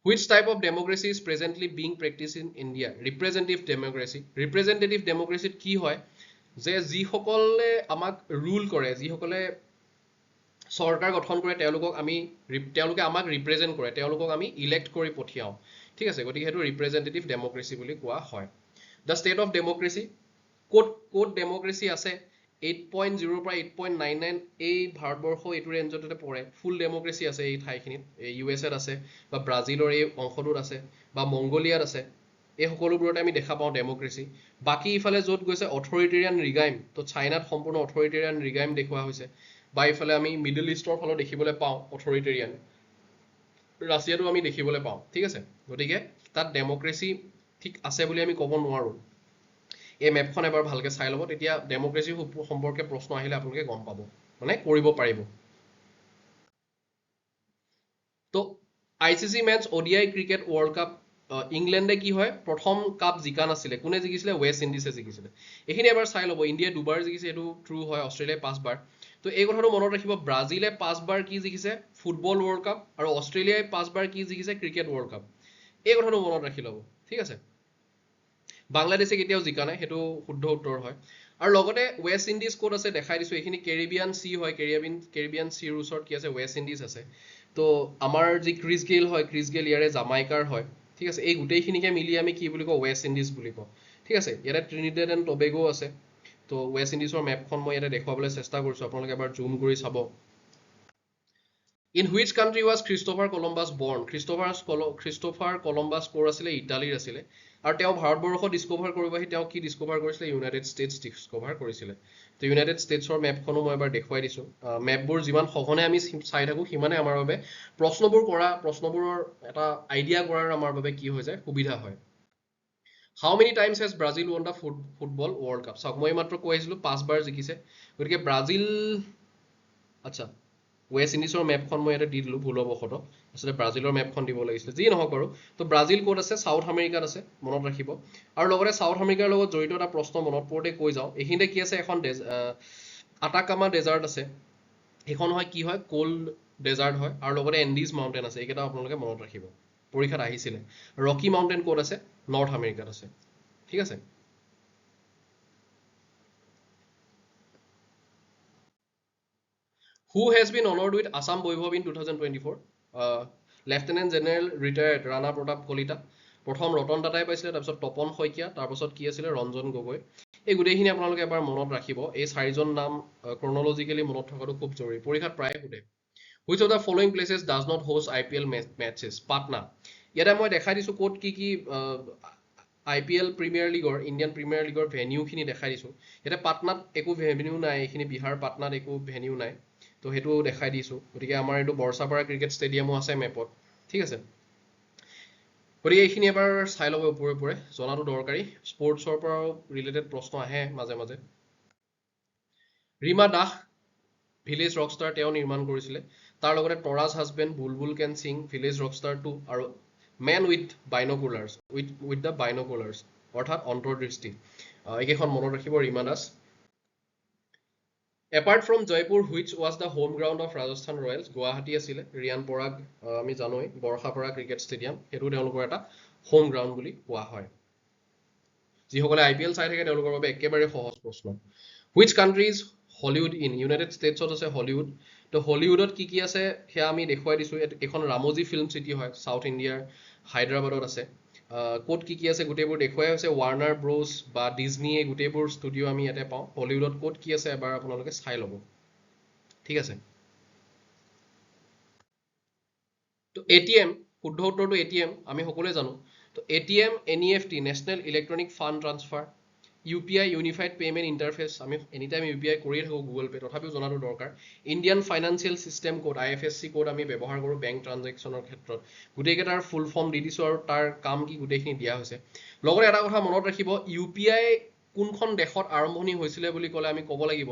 Which type of democracy is presently being practiced in India? Representative democracy. Representative democracy কি হয় যে যিসকলে আমাক ৰুল কৰে যিসকলে চৰকাৰ গঠন কৰে তেওঁলোকে আমাক ৰিপ্ৰেজেণ্ট কৰে তেওঁলোকক আমি ইলেক্ট কৰি পঠিয়াওঁ ঠিক আছে গতিকে সেইটো ৰিপ্ৰেজেণ্টেটিভ ডেমক্ৰেচি বুলি কোৱা হয় দ্য ষ্টেট অফ ডেমক্ৰেচি ক'ত ডেমক্ৰেচি আছে 8.0 পৰা 8.99 এই ভাৰতবৰ্ষ এইটো ৰেঞ্জতে পৰে ফুল ডেমক্ৰেসি আছে এই ঠাইখিনিত ইউএছএত আছে বা ব্ৰাজিলৰ এই অংশটোত আছে বা মংগোলিয়াত আছে এই সকলোবোৰতে আমি দেখা পাওঁ ডেমক্ৰেসি বাকি ইফালে য'ত গৈছে অথৰিটেৰিয়ান ৰিগাইম তো চাইনাত সম্পূৰ্ণ অথৰিটেৰিয়ান ৰিগাইম দেখুওৱা হৈছে বা ইফালে আমি মিডল ইষ্টৰ ফালে দেখিবলৈ পাওঁ অথৰিটেৰিয়ান ৰাছিয়াটো আমি দেখিবলৈ পাওঁ ঠিক আছে গতিকে তাত ডেমক্ৰেসি ঠিক আছে বুলি আমি ক'ব নোৱাৰো এই মেপখন এবাৰ ভালকে চাই ল'ব তেতিয়া ডেমক্ৰেসি সম্পৰ্কে প্ৰশ্ন আহিলে আপোনালোকে গম পাব মানে কৰিব পাৰিব তো ICC men's ODI cricket world cup ইংলেণ্ডে কি হয় প্ৰথম কাপ জিকা নাছিলে কোনে জিকিছিলে ৱেষ্ট ইণ্ডিজে জিকিছিলে এইখিনি এবাৰ চাই ল'ব ইণ্ডিয়া দুবাৰ জিকিছে এইটো ট্ৰু হয় অষ্ট্ৰেলিয়াই 5 বাৰ তো এই কথাটো মনত ৰাখিব ব্ৰাজিলে 5 বাৰ কি জিকিছে ফুটবল ৱৰ্ল্ড কাপ আৰু অষ্ট্ৰেলিয়াই 5 বাৰ কি জিকিছে ক্ৰিকেট ৱৰ্ল্ড কাপ এই কথাটো মনত ৰাখি ল'ব ঠিক আছে বাংলাদেশে কেতিয়াও জিকা নাই সেইটো শুদ্ধ উত্তৰ হয় আৰু লগতে ৱেষ্ট ইণ্ডিজ ক'ত আছে দেখাই দিছো এইখিনি কেৰিবিয়ান সি হয় কেৰিবিয়ান সিৰ ওচৰত কি আছে ৱেষ্ট ইণ্ডিজ আছে তো আমাৰ যি ক্ৰিছ গেইল হয় ক্ৰিছ গেইল ইয়াৰে জামাইকাৰ হয় ঠিক আছে এই গোটেইখিনিকে মিলি আমি কি বুলি কওঁ ৱেষ্ট ইণ্ডিজ বুলি কওঁ ঠিক আছে ইয়াতে ট্ৰিনিডেড এণ্ড টবেগো আছে তো ৱেষ্ট ইণ্ডিজৰ মেপখন মই ইয়াতে দেখুৱাবলৈ চেষ্টা কৰিছো আপোনালোকে এবাৰ জুম কৰি চাব In which country was Christopher Columbus born? Christopher Columbus ক'ৰ আছিলে ইটালীৰ আছিলে আৰু তেওঁ ভাৰতবৰ্ষ ডিস্কভাৰ কৰিব আহি তেওঁ কি ডিস্কভাৰ কৰিছিলে ইউনাইটেড ষ্টেটছ ডিস্কভাৰ কৰিছিলে তো ইউনাইটেড ষ্টেটছৰ মেপখনো মই এবাৰ দেখুৱাই দিছো মেপবোৰ যিমান সঘনে আমি চাই থাকো সিমানে আমাৰ বাবে প্ৰশ্নবোৰৰ এটা আইডিয়া কৰাৰ আমাৰ বাবে কি হৈ যায় সুবিধা হয় How many times has Brazil won the football world cup চাওক মই মাত্ৰ কৈ আহিছিলো 5 বাৰ জিকিছে গতিকে ব্ৰাজিল আচ্ছা ৱেষ্ট ইণ্ডিজৰ মেপখন মই ইয়াতে দি দিলো ভুলবশতঃ আচলতে ব্ৰাজিলৰ মেপখন দিব লাগিছিলে যি নহওক বাৰু তো ব্ৰাজিল ক'ত আছে সাউথ আমেৰিকাত আছে মনত ৰাখিব আৰু লগতে সাউথ আমেৰিকাৰ লগত জড়িত এটা প্ৰশ্ন মনত পৰোতে কৈ যাওঁ এইখিনিতে কি আছে এখন আটাকামা ডেজাৰ্ট আছে এইখন হয় কি হয় কোল্ড ডেজাৰ্ট হয় আৰু লগতে এণ্ডিজ মাউণ্টেইন আছে এইকেইটা আপোনালোকে মনত ৰাখিব পৰীক্ষাত আহিছিলে ৰকি মাউণ্টেইন ক'ত আছে নৰ্থ আমেৰিকাত আছে ঠিক আছে Who has been honored with Assam Vaibhav in 2024? Lieutenant General retired Rana Pratap Kolita. প্ৰথম ৰতন টাটাই পাইছিলে তাৰপিছত তপন শইকীয়া তাৰপিছত কি আছিলে ৰঞ্জন গগৈ এই গোটেইখিনি আপোনালোকে এবাৰ মনত ৰাখিব এই চাৰিজন নাম ক্ৰনলজিকেলি মনত থকাটো খুব জৰুৰী পৰীক্ষাত প্ৰায়ে সোধে Which of the following places does not host IPL matches? Patna. ইয়াতে মই দেখাই দিছো ক'ত কি কি IPL প্ৰিমিয়াৰ লিগৰ ইণ্ডিয়ান প্ৰিমিয়াৰ লিগৰ ভেনিউখিনি দেখাই দিছো ইয়াতে পাটনাত একো ভেনিউ নাই এইখিনি বিহাৰ পাটনাত একো ভেনিউ নাই তো সেইটো দেখাই দিছো গতিকে আমাৰ এইটো বৰ্ষাপাৰা ক্ৰিকেট ষ্টেডিয়ামো আছে মেপত ঠিক আছে গতিকে এইখিনি এবাৰ চাই ল'ব ওপৰে জনাটো দৰকাৰী স্পৰ্টছৰ পৰাও ৰিলেটেড প্ৰশ্ন আহে মাজে মাজে ৰীমা দাস ভিলেজ ৰকষ্টাৰ তেওঁ নিৰ্মাণ কৰিছিলে তাৰ লগতে তৰাজ হাজবেণ্ড বুলবুল কেন সিং ভিলেজ ৰকষ্টাৰ 2 আৰু মেন উইথ বাইনকুলাৰ্ছ উইথ দ্য বাইনকুলাৰ্ছ অৰ্থাৎ অন্তৰ্দৃষ্টি এইকেইখন মনত ৰাখিব Rima Das Apart from Jaipur, which was the home ground of Rajasthan Royals, Guwahati আছিলে ৰিয়ান পৰাগ আমি জানোই বৰ্ষাপাৰা ক্ৰিকেট ষ্টেডিয়াম সেইটো তেওঁলোকৰ এটা হোম গ্ৰাউণ্ড বুলি কোৱা হয় যিসকলে IPL চাই থাকে তেওঁলোকৰ বাবে একেবাৰে সহজ প্ৰশ্ন Which country is Hollywood in? United States আছে হলিউড তো হলিউডত কি কি আছে সেয়া আমি দেখুৱাই দিছো এখন ৰামোজী ফিল্ম সিটি হয় সাউথ ইণ্ডিয়াৰ হায়দৰাবাদত আছে ক'ত কি কি আছে গোটেইবোৰ দেখুৱাই হৈছে ৱাৰ্নাৰ ব্ৰোছ বা ডিজনি এই গোটেইবোৰ ষ্টুডিঅ' আমি ইয়াতে পাওঁ হলিউডত ক'ত কি আছে এবাৰ আপোনালোকে চাই ল'ব ঠিক আছে তো এটিএম শুদ্ধ উত্তৰটো এটিএম আমি সকলোৱে জানো তো ATM NEFT national electronic fund transfer UPI unified payment interface আমি এনিটাইম UPI কৰিয়ে থাকোঁ গুগল পে তথাপিও জনাটো দৰকাৰ Indian financial system code IFSC code আমি ব্যৱহাৰ কৰোঁ বেংক ট্ৰানজেকশ্যনৰ ক্ষেত্ৰত গোটেইকেইটাৰ ফুল ফৰ্ম দি দিছোঁ আৰু তাৰ কাম কি গোটেইখিনি দিয়া হৈছে লগতে এটা কথা মনত ৰাখিব UPI কোনখন দেশত আৰম্ভণি হৈছিলে বুলি ক'লে আমি ক'ব লাগিব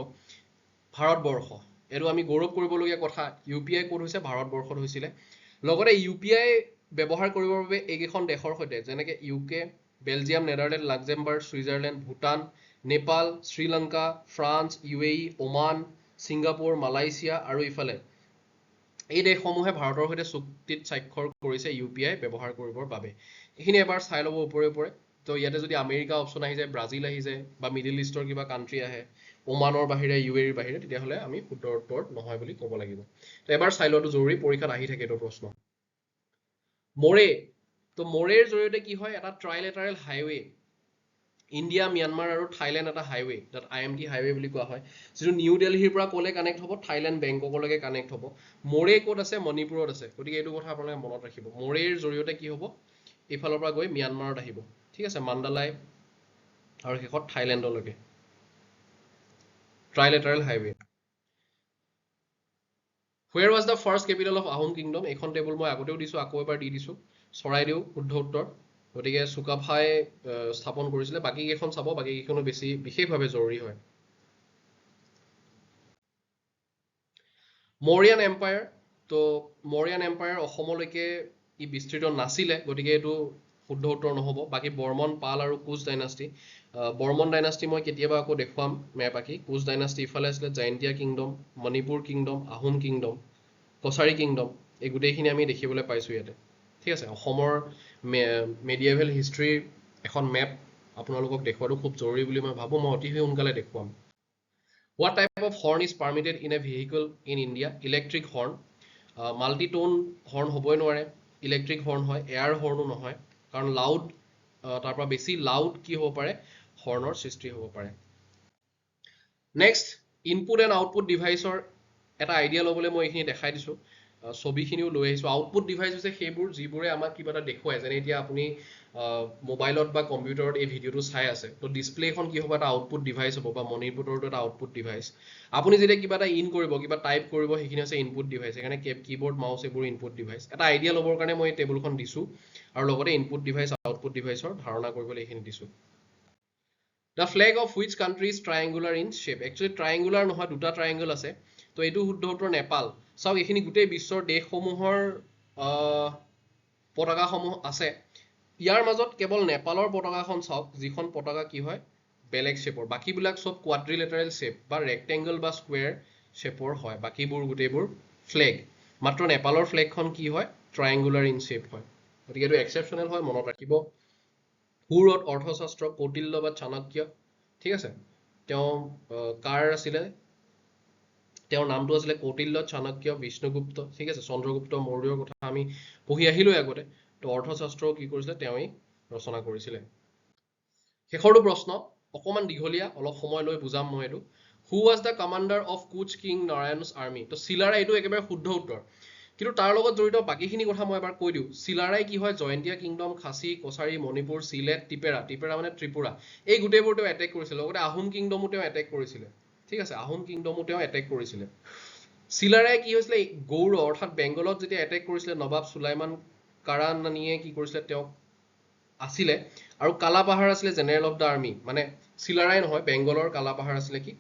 ভাৰতবৰ্ষ এইটো আমি গৌৰৱ কৰিবলগীয়া কথা UPI কোড হৈছে ভাৰতবৰ্ষত হৈছিলে লগতে UPI ব্যৱহাৰ কৰিবৰ বাবে এইকেইখন দেশৰ সৈতে যেনেকৈ UK Belgium Netherland Luxembourg Switzerland Bhutan Nepal Sri Lanka France UAE Oman Singapore Malaysia আৰু ইফালে এই দেশসমূহে ভাৰতৰ সৈতে চুক্তিত স্বাক্ষৰ কৰিছে UPI ব্যৱহাৰ কৰিবৰ বাবে এইখিনি এবাৰ চাই ল'ব ওপৰে তো ইয়াতে যদি আমেৰিকা অপশ্যন আহি যায় ব্ৰাজিল আহি যায় বা মিডল ইষ্টৰ কিবা কাণ্ট্ৰি আহে ওমানৰ বাহিৰে UAEৰ বাহিৰে তেতিয়াহ'লে আমি শুদ্ধ উত্তৰ নহয় বুলি ক'ব লাগিব তো এবাৰ চাই লোৱাটো জৰুৰী পৰীক্ষাত আহি থাকে এইটো প্ৰশ্ন মোৰে তো মোৰেৰ জৰিয়তে কি হয় এটা ট্ৰাইলেটাৰেল হাইৱে ইণ্ডিয়া ম্যানমাৰ আৰু থাইলেণ্ড এটা হাইৱে তাত IMT হাইৱে বুলি কোৱা হয় যিটো নিউ দিল্লীৰ পৰা ক'লে কানেক্ট হ'ব থাইলেণ্ড বেংককলৈকে কানেক্ট হ'ব মোৰে ক'ত আছে মণিপুৰত আছে গতিকে এইটো কথা আপোনালোকে মনত ৰাখিব মোৰেৰ জৰিয়তে কি হ'ব এইফালৰ পৰা গৈ ম্যানমাৰত আহিব ঠিক আছে মাণ্ডালাই আৰু শেষত থাইলেণ্ডলৈকে trilateral highway Where was the first capital of Ahom Kingdom? এইখন টেবুল মই আগতেও দিছো আকৌ এবাৰ দি দিছো চৰাইদেউ শুদ্ধ উত্তৰ গতিকে চুকাফাই স্থাপন কৰিছিলে বাকি কেইখন চাব বাকি কেইখনো বেছি বিশেষভাৱে জৰুৰী হয় মৌৰিয়ান এম্পায়াৰ তো মৌৰিয়ান এম্পায়াৰ অসমলৈকে ই বিস্তৃত নাছিলে গতিকে এইটো শুদ্ধ উত্তৰ নহ'ব বাকি বৰ্মন পাল আৰু কোচ ডাইনাষ্টি বৰ্মন ডাইনাষ্টি মই কেতিয়াবা আকৌ দেখুৱাম মেপ আঁকি কোচ ডাইনাষ্টি ইফালে আছিলে Jaintia kingdom Manipur kingdom Ahom kingdom Kachari kingdom এই গোটেইখিনি আমি দেখিবলৈ পাইছোঁ ইয়াতে ঠিক আছে অসমৰ মেডিয়েভেল হিষ্ট্ৰীৰ এখন মেপ আপোনালোকক দেখুৱাটো খুব জৰুৰী বুলি মই ভাবোঁ মই অতি সোনকালে দেখুৱাম What type of horn is permitted in a vehicle in India? Electric horn. Multi-tone horn হ'বই নোৱাৰে ইলেক্ট্ৰিক হৰ্ণ হয় এয়াৰ হৰ্ণো নহয় কাৰণ লাউড তাৰ পৰা বেছি লাউড কি হ'ব পাৰে হৰ্ণৰ সৃষ্টি হ'ব পাৰে নেক্সট ইনপুট এণ্ড আউটপুট ডিভাইচৰ এটা আইডিয়া ল'বলৈ মই এইখিনি দেখাই দিছোঁ ছবিখিনিও লৈ আহিছোঁ আউটপুট ডিভাইচ হৈছে সেইবোৰ যিবোৰে আমাক কিবা এটা দেখুৱায় যেনে এতিয়া আপুনি মোবাইলত বা কম্পিউটাৰত এই ভিডিঅ'টো চাই আছে তো ডিছপ্লেখন কি হ'ব এটা আউটপুট ডিভাইচ হ'ব বা মনিটৰটো এটা আউটপুট ডিভাইচ আপুনি যেতিয়া কিবা এটা ইন কৰিব কিবা টাইপ কৰিব সেইখিনি হৈছে ইনপুট ডিভাইচ সেইকাৰণে কিবৰ্ড মাউচ এইবোৰ ইনপুট ডিভাইচ এটা আইডিয়া ল'বৰ কাৰণে মই এই টেবুলখন দিছোঁ আৰু লগতে ইনপুট ডিভাইচ আউটপুট ডিভাইচৰ ধাৰণা কৰিবলৈ এইখিনি দিছোঁ The flag of which country is triangular in shape? Actually triangular নহয় দুটা triangle আছে তো এইটো শুদ্ধ উত্তৰ নেপাল চাওক এইখিনি গোটেই বিশ্বৰ দেশসমূহৰ পতাকাসমূহ আছে ইয়াৰ মাজত কেৱল নেপালৰ পতাকাখন চাওক যিখন পতাকা কি হয় বেলেগ শেপৰ বাকিবিলাক সব কোৱাড্ৰিলেটাৰেল শেপ বা ৰেক্টেংগল বা স্কুৱেৰ শেপৰ হয় বাকিবোৰ গোটেইবোৰ ফ্লেগ মাত্ৰ নেপালৰ ফ্লেগখন কি হয় ট্ৰায়াঙ্গুলাৰ ইন শেপ হয় গতিকে এইটো এক্সেপচনেল হয় মনত ৰাখিব Who wrote অৰ্থশাস্ত্ৰ কৌটিল্য বা চাণক্য ঠিক আছে তেওঁ কাৰ আছিলে তেওঁৰ নামটো আছিলে কৌটিল্য চাণক্য বিষ্ণুগুপ্ত ঠিক আছে চন্দ্ৰগুপ্ত মৌৰ্যৰ কথা আমি পঢ়ি আহিলো আগতে তো অৰ্থশাস্ত্ৰ কি কৰিছিলে তেওঁই ৰচনা কৰিছিলে শেষৰটো প্ৰশ্ন অকমান দীঘলীয়া অলপ সময় লৈ বুজাম মই এইটো Who was the commander of Kuch King Narayan's army তো চিলাৰা এইটো একেবাৰে শুদ্ধ উত্তৰ কিন্তু তাৰ লগত জড়িত বাকিখিনি কথা মই এবাৰ কৈ দিওঁ চিলাৰাই কি হয় জয়ন্তীয়া কিংডম খাচী কছাৰী মণিপুৰ চিলেট টিপেৰা মানে ত্ৰিপুৰা এই গোটেইবোৰ তেওঁ এটেক কৰিছিল লগতে আহোম কিংডমো তেওঁ এটেক কৰিছিলে ঠিক আছে আহোম কিংডমো তেওঁ এটেক কৰিছিলে চিলাৰাই কি হৈছিলে গৌড় অৰ্থাৎ বেংগলত যেতিয়া এটেক কৰিছিলে নবাব সুলাইমান কাৰানানিয়ে কি কৰিছিলে তেওঁ আছিলে আৰু কালাপাহাৰ আছিলে জেনেৰেল অফ দা আৰ্মি মানে চিলাৰাই নহয় বেংগলৰ কালাপাহাৰ আছিলে কি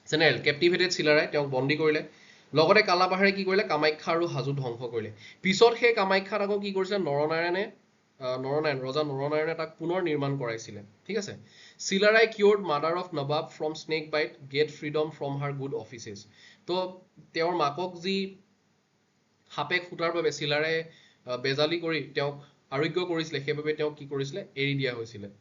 জেনেৰেল কেপটিভেটেড চিলাৰাই তেওঁক বন্দী কৰিলে লগতে কালাপাহাৰে কি কৰিলে কামাখ্যা আৰু হাজো ধ্বংস কৰিলে পিছত সেই কামাখ্যাত আকৌ কি কৰিছিলে নৰনাৰায়ণ ৰজা নৰনাৰায়ণে তাক পুনৰ নিৰ্মাণ কৰাইছিলে ঠিক আছে Chilarai cured mother of nawab from snake bite get freedom from her good offices তো তেওঁৰ মাকক যি সাপে খুটাৰ বাবে চিলাৰাই বেজালি কৰি তেওঁক আৰোগ্য কৰিছিলে সেইবাবে তেওঁক কি কৰিছিলে এৰি দিয়া হৈছিলে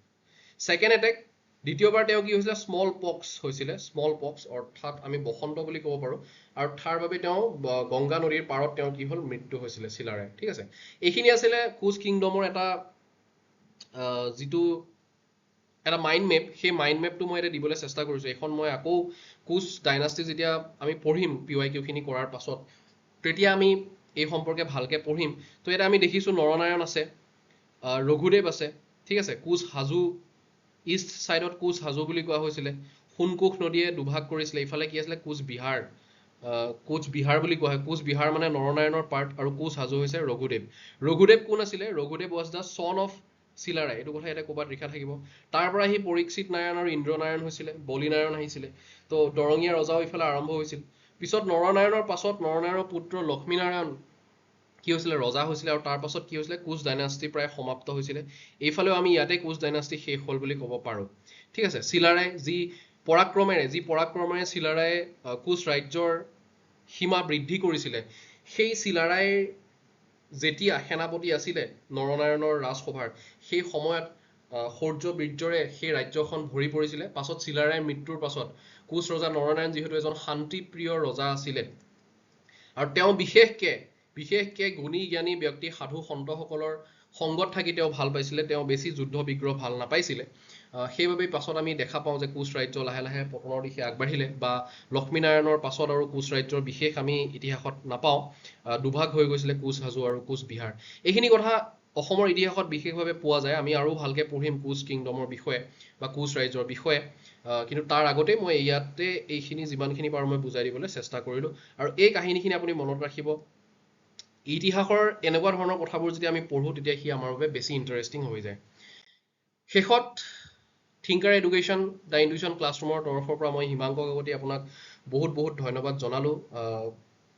সেকেন্ড এটেক দ্বিতীয়বাৰ তেওঁ কি হৈছিলে স্মল পক্স হৈছিলে স্মল পক্স অৰ্থাৎ আমি বসন্ত বুলি ক'ব পাৰো আৰু তাৰ বাবে তেওঁ গংগা নদীৰ পাৰত তেওঁ কি হ'ল মৃত্যু হৈছিলে চিলাৰাই ঠিক আছে এইখিনি আছিলে কুচ কিংডমৰ এটা যিটো এটা মাইণ্ড মেপ সেই মাইণ্ড মেপটো মই এটা দিবলৈ চেষ্টা কৰিছোঁ এখন মই আকৌ কুচ ডাইনাষ্টি যেতিয়া আমি পঢ়িম PYQ খিনি কৰাৰ পাছত তেতিয়া আমি এই সম্পৰ্কে ভালকে পঢ়িম তো এটা আমি দেখিছোঁ নৰনাৰায়ণ আছে ৰঘুদেৱ আছে ঠিক আছে কুচ হাজো ইষ্ট সাইডত কুচ হাজো বুলি কোৱা হৈছিলে সোণকোষ নদীয়ে দুভাগ কৰিছিলে ইফালে কি আছিলে কুচ বিহাৰ বুলি কোৱা হয় কুচ বিহাৰ মানে নৰনাৰায়ণৰ পাৰ্ট আৰু কুচ হাজো হৈছে ৰঘুদেৱ কোন আছিলে Raghudev was the son of Chilarai এইটো কথা এটা ক'ৰবাত লিখা থাকিব তাৰ পৰা আহি পৰীক্ষিত নাৰায়ণ আৰু ইন্দ্ৰনাৰায়ণ হৈছিলে বলিনাৰায়ণ আহিছিলে তো দৰঙীয়া ৰজাও ইফালে আৰম্ভ হৈছিল পিছত নৰনাৰায়ণৰ পাছত নৰনাৰায়ণৰ পুত্ৰ লক্ষ্মীনাৰায়ণ কি হৈছিলে ৰজা হৈছিলে আৰু তাৰ পাছত কি হৈছিলে কুচ ডাইনাষ্টি প্ৰায় সমাপ্ত হৈছিলে এইফালেও আমি ইয়াতে কুচ ডাইনাষ্টি শেষ হ'ল বুলি ক'ব পাৰো ঠিক আছে চিলাৰাই যি পৰাক্ৰমেৰে চিলাৰাই কুচ ৰাজ্যৰ সীমা বৃদ্ধি কৰিছিলে সেই চিলাৰাইৰ যেতিয়া সেনাপতি আছিলে নৰনাৰায়ণৰ ৰাজসভাৰ সেই সময়ত শৌৰ্য বীৰ্যৰে সেই ৰাজ্যখন ভৰি পৰিছিলে পাছত চিলাৰাইৰ মৃত্যুৰ পাছত কুচ ৰজা নৰনাৰায়ণ যিহেতু এজন শান্তিপ্ৰিয় ৰজা আছিলে আৰু তেওঁ বিশেষকে গুণী জ্ঞানী ব্যক্তি সাধু সন্তসকলৰ সংগত থাকি তেওঁ ভাল পাইছিলে তেওঁ বেছি যুদ্ধ বিগ্ৰহ ভাল নাপাইছিলে সেইবাবে পাছত আমি দেখা পাওঁ যে কোচ ৰাজ্য লাহে লাহে পতনৰ দিশে আগবাঢ়িলে বা লক্ষ্মীনাৰায়ণৰ পাছত আৰু কোচ ৰাজ্যৰ বিশেষ আমি ইতিহাসত নাপাওঁ দুভাগ হৈ গৈছিলে কোচ হাজো আৰু কোচ বিহাৰ এইখিনি কথা অসমৰ ইতিহাসত বিশেষভাৱে পোৱা যায় আমি আৰু ভালকৈ পঢ়িম কোচ কিংডমৰ বিষয়ে বা কোচ ৰাজ্যৰ বিষয়ে কিন্তু তাৰ আগতে মই ইয়াতে এইখিনি যিমানখিনি পাৰোঁ মই বুজাই দিবলৈ চেষ্টা কৰিলোঁ আৰু এই কাহিনীখিনি আপুনি মনত ৰাখিব ইতিহাসৰ এনেকুৱা ধৰণৰ কথাবোৰ যদি আমি পঢ়োঁ তেতিয়া সি আমাৰ বাবে বেছি ইণ্টাৰেষ্টিং হৈ যায় শেষত থিংকাৰ এডুকেশ্যন দ্য ইনটিউশ্যন ক্লাছৰুমৰ তৰফৰ পৰা মই হিমাংক কাকতি আপোনাক বহুত বহুত ধন্যবাদ জনালোঁ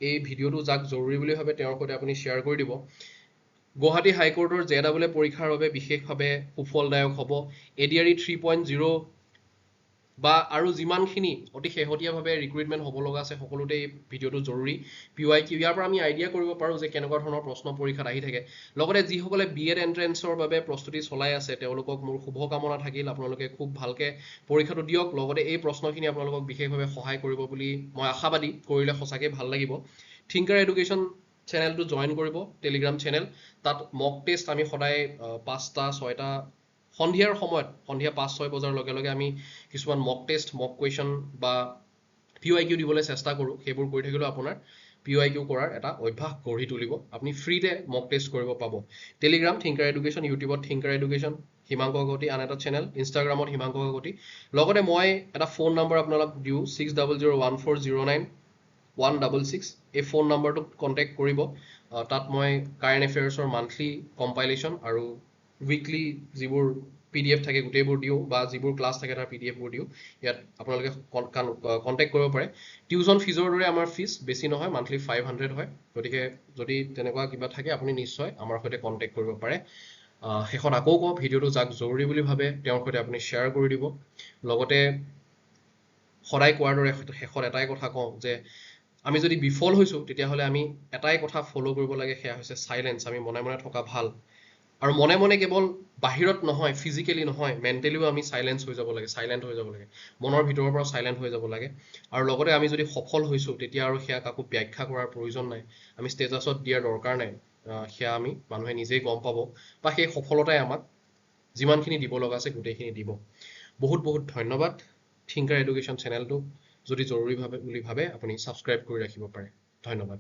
এই ভিডিঅ'টো যাক জৰুৰী বুলি ভাবে তেওঁৰ সৈতে আপুনি শ্বেয়াৰ কৰি দিব গুৱাহাটী হাইকোৰ্টৰ JEE পৰীক্ষাৰ বাবে বিশেষভাৱে সুফলদায়ক হ'ব ADRE 3.0 বা আৰু যিমানখিনি অতি শেহতীয়াভাৱে ৰিক্ৰুইটমেণ্ট হ'ব লগা আছে সকলোতে এই ভিডিঅ'টো জৰুৰী PYQ ইয়াৰ পৰা আমি আইডিয়া কৰিব পাৰোঁ যে কেনেকুৱা ধৰণৰ প্ৰশ্ন পৰীক্ষাত আহি থাকে লগতে যিসকলে BEd এণ্ট্ৰেন্সৰ বাবে প্ৰস্তুতি চলাই আছে তেওঁলোকক মোৰ শুভকামনা থাকিল আপোনালোকে খুব ভালকৈ পৰীক্ষাটো দিয়ক লগতে এই প্ৰশ্নখিনি আপোনালোকক বিশেষভাৱে সহায় কৰিব বুলি মই আশাবাদী কৰিলে সঁচাকৈ ভাল লাগিব থিংকাৰ এডুকেশ্যন চেনেলটো জইন কৰিব টেলিগ্ৰাম চেনেল তাত মক টেষ্ট আমি সদায় 5টা 6টা সন্ধিয়াৰ সময়ত সন্ধিয়া 5-6 বজাৰ লগে লগে আমি কিছুমান মক টেষ্ট মক কুৱেশ্যন বা PYQ দিবলৈ চেষ্টা কৰোঁ সেইবোৰ কৰি থাকিলেও আপোনাৰ PYQ কৰাৰ এটা অভ্যাস গঢ়ি তুলিব আপুনি ফ্ৰীতে মক টেষ্ট কৰিব পাব টেলিগ্ৰাম থিংকাৰ এডুকেশ্যন ইউটিউবত থিংকাৰ এডুকেশ্যন হিমাংক কাকতি আন এটা চেনেল ইনষ্টাগ্ৰামত হিমাংক কাকতি লগতে মই এটা ফোন নম্বৰ আপোনালোক দিওঁ 6001409166 এই ফোন নম্বৰটোত কণ্টেক্ট কৰিব তাত মই কাৰেণ্ট এফেয়াৰ্ছৰ মান্থলি কম্পাইলেশ্যন আৰু উইকলি যিবোৰ PDF থাকে গোটেইবোৰ দিওঁ বা যিবোৰ ক্লাছ থাকে তাৰ PDFবোৰ দিওঁ ইয়াত আপোনালোকে কণ্টেক্ট কৰিব পাৰে টিউশ্যন ফিজৰ দৰে আমাৰ ফিজ বেছি নহয় মান্থলি 500 হয় গতিকে যদি তেনেকুৱা কিবা থাকে আপুনি নিশ্চয় আমাৰ সৈতে কণ্টেক্ট কৰিব পাৰে শেষত আকৌ কওঁ ভিডিঅ'টো যাক জৰুৰী বুলি ভাবে তেওঁৰ সৈতে আপুনি শ্বেয়াৰ কৰি দিব লগতে সদায় কোৱাৰ দৰে শেষত এটাই কথা কওঁ যে আমি যদি বিফল হৈছোঁ তেতিয়াহ'লে আমি এটাই কথা ফ'ল' কৰিব লাগে সেয়া হৈছে চাইলেঞ্চ আমি মনে মনে থকা ভাল আৰু মনে মনে কেৱল বাহিৰত নহয় ফিজিকেলি নহয় মেণ্টেলিও আমি চাইলেঞ্চ হৈ যাব লাগে চাইলেণ্ট হৈ যাব লাগে মনৰ ভিতৰৰ পৰা চাইলেণ্ট হৈ যাব লাগে আৰু লগতে আমি যদি সফল হৈছোঁ তেতিয়া আৰু সেয়া কাকো ব্যাখ্যা কৰাৰ প্ৰয়োজন নাই আমি ষ্টেটাছত দিয়াৰ দৰকাৰ নাই সেয়া আমি মানুহে নিজেই গম পাব বা সেই সফলতাই আমাক যিমানখিনি দিব লগা আছে গোটেইখিনি দিব বহুত বহুত ধন্যবাদ থিংকাৰ এডুকেশ্যন চেনেলটো যদি জৰুৰী বুলি ভাবে আপুনি ছাবস্ক্ৰাইব কৰি ৰাখিব পাৰে ধন্যবাদ